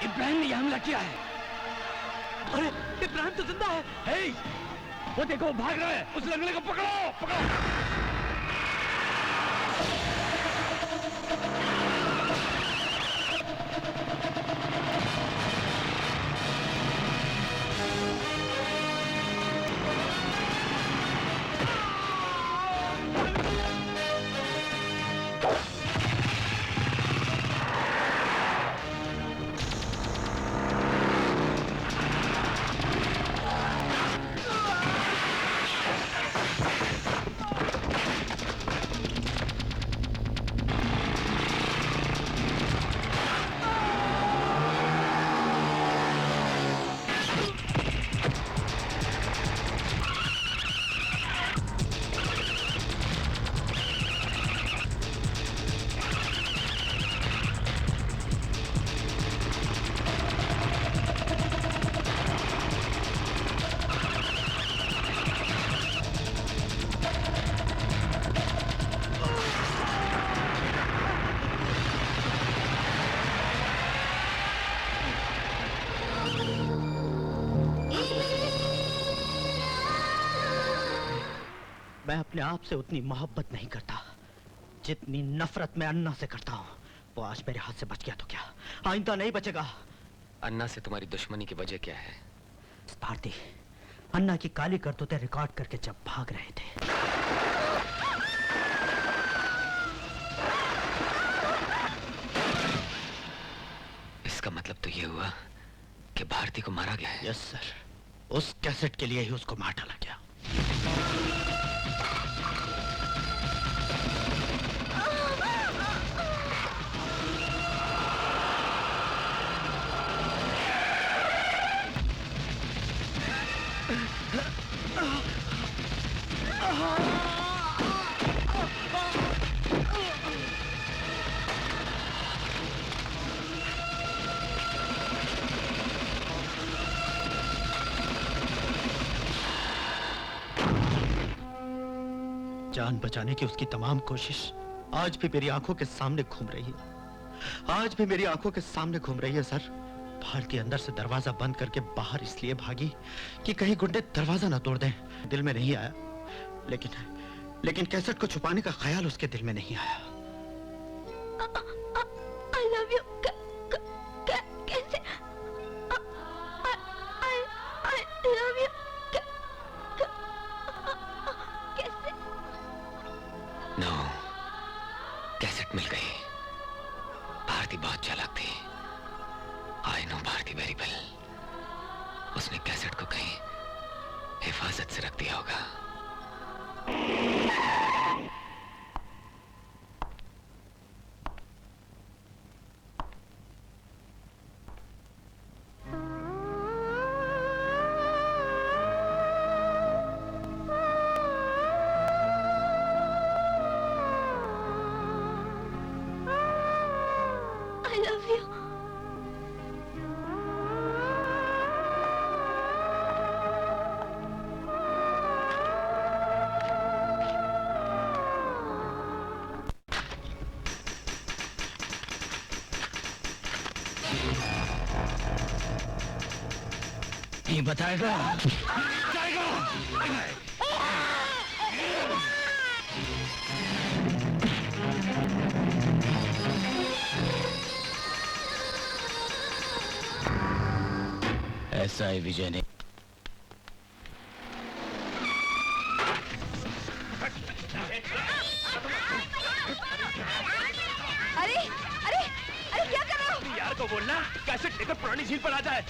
इब्राहिम ने यह हमला किया है। अरे इब्राहिम तो जिंदा है। हे, वो देखो भाग रहा है। उस लंगड़े को पकड़ो, पकड़ो। मैं अपने आप से उतनी मोहब्बत नहीं करता जितनी नफरत मैं अन्ना से करता हूँ। वो आज मेरे हाथ से बच गया तो क्या आइंदा नहीं बचेगा। अन्ना से तुम्हारी दुश्मनी की वजह क्या है? भारती, अन्ना की काली करतूतें रिकॉर्ड करके जब भाग रहे थे, इसका मतलब तो ये हुआ कि भारती को मारा गया है। यस सर, उस कैसेट के लिए ही उसको मार डाला गया। जान बचाने की उसकी तमाम कोशिश आज भी मेरी आंखों के सामने घूम रही है। आज भी मेरी आंखों के सामने घूम रही है सर। भारती अंदर से दरवाजा बंद करके बाहर इसलिए भागी कि कहीं गुंडे दरवाजा ना तोड़ दें। दिल में नहीं आया, लेकिन कैसेट को छुपाने का ख्याल उसके दिल में नहीं आया। I love you. कैसे? I love you. कैसे? नो, कैसेट मिल गई। भारती बहुत चालाक थी। I know Bharti very well. उसने कैसेट को कहीं हिफाजत से रख दिया होगा। ये बताएगा बताएगा। ऐसा है विजय ने। अरे अरे अरे क्या कर रहे हो? यार को बोलना कैसेट लेकर पुरानी झील पर आ जाए।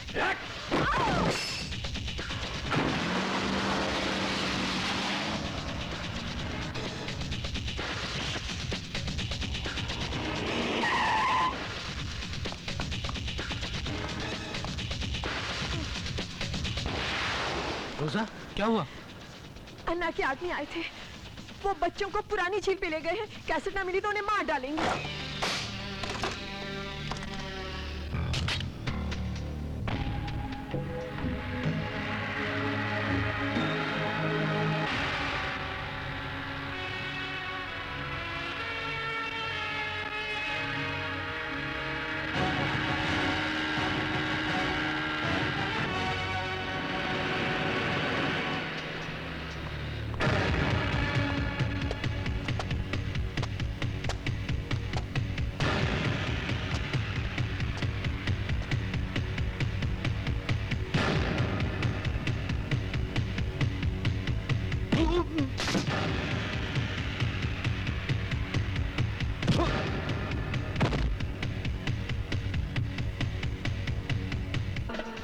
रोजा क्या हुआ? अन्ना के आदमी आए थे, वो बच्चों को पुरानी झील पे ले गए हैं। कैसेट ना मिली तो उन्हें मार डालेंगे।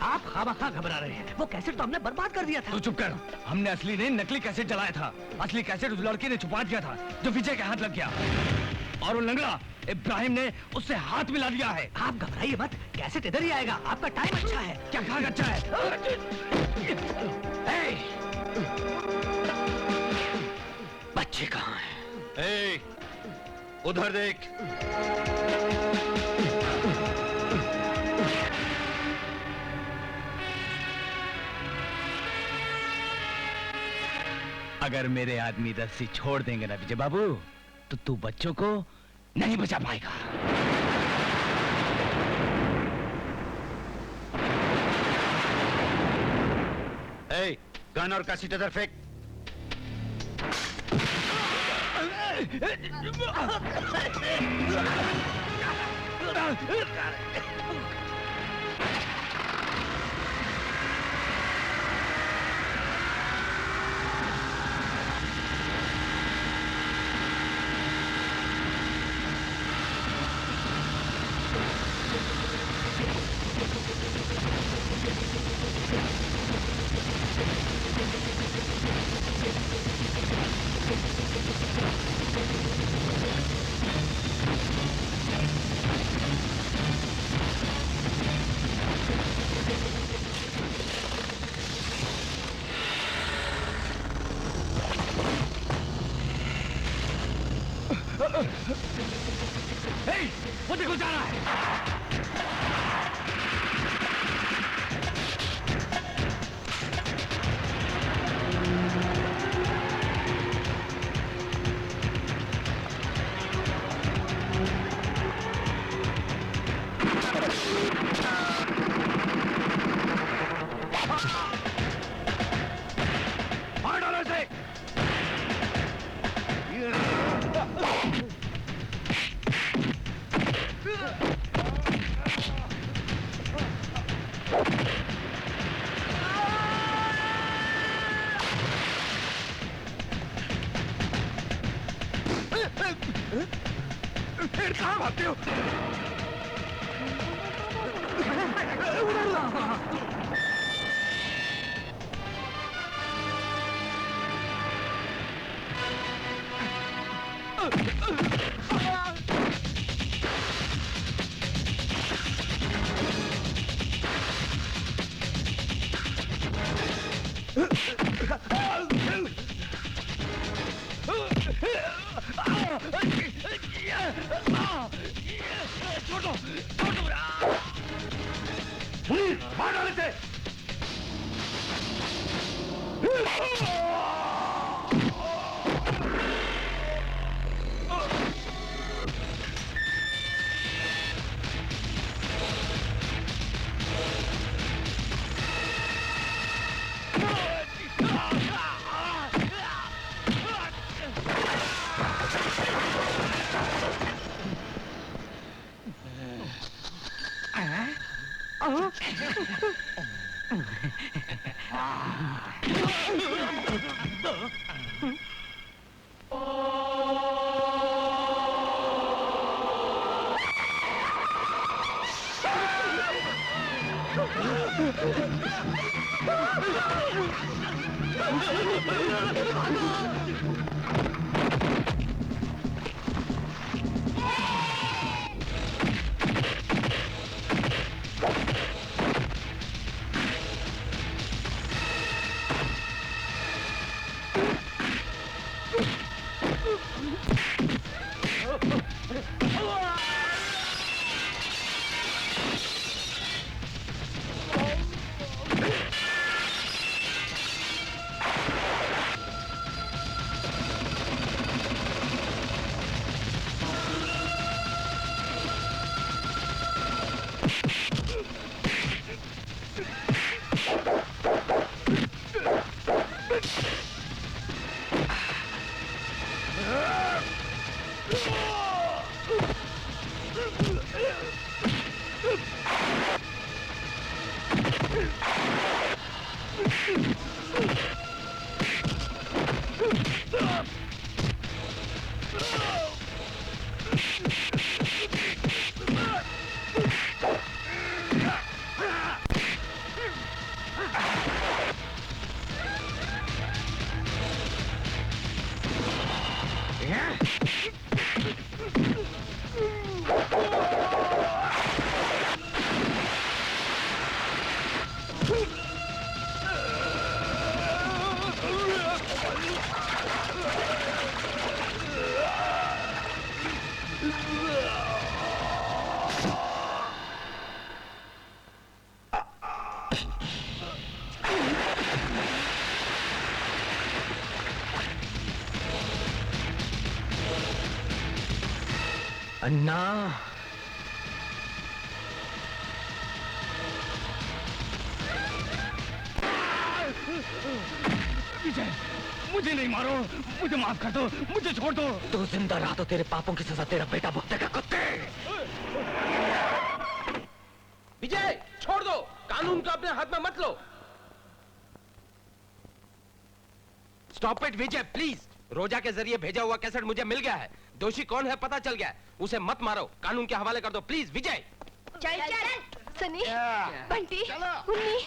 आप खामखा घबरा रहे हैं। वो कैसेट तो हमने बर्बाद कर दिया था। तू चुप कर। हमने असली नहीं नकली कैसेट जलाया था। असली कैसेट उस लड़के ने छुपा दिया था जो विजय के हाथ लग गया, और वो लंगड़ा इब्राहिम ने उससे हाथ मिला दिया है। आप घबराइए मत, कैसेट इधर ही आएगा। आपका टाइम अच्छा है। क्या कहा अच्छा है? बच्चे कहाँ हैं? उधर देख। अगर मेरे आदमी रस्सी छोड़ देंगे ना विजय बाबू, तो तू बच्चों को नहीं बचा पाएगा। गन और कैसेट इधर फेंक। वो देखो जा रहा है। मार डालो इसे। कहाँ भागते हो? मार डाले थे। अन्ना, विजय, मुझे नहीं मारो, मुझे माफ कर दो, मुझे छोड़ दो। तू जिंदा रहा तो तेरे पापों की सजा तेरा बेटा भुगतेगा, कुत्ते। विजय, छोड़ दो, कानून को अपने हाथ में मत लो। Stop it Vijay, please. Roja के जरिए भेजा हुआ कैसेट मुझे मिल गया है। दोषी कौन है पता चल गया है। उसे मत मारो, कानून के हवाले कर दो, प्लीज विजय। चल चल सनी, बंटी, उन्नी।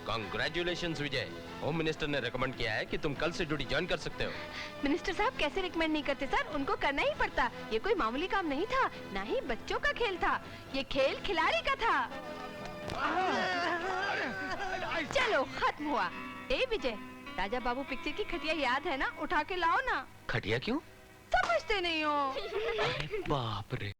कांग्रेचुलेशंस विजय। होम मिनिस्टर ने रेकमेंड किया है कि तुम कल से ड्यूटी ज्वाइन कर सकते हो। मिनिस्टर साहब कैसे रिकमेंड नहीं करते सर, उनको करना ही पड़ता। ये कोई मामूली काम नहीं था, ना ही बच्चों का खेल था, ये खेल खिलाड़ी का था। चलो खत्म हुआ। ए विजय, राजा बाबू पिक्चर की खटिया याद है ना, उठा के लाओ ना। खटिया क्यों? समझते नहीं हो। बाप रे।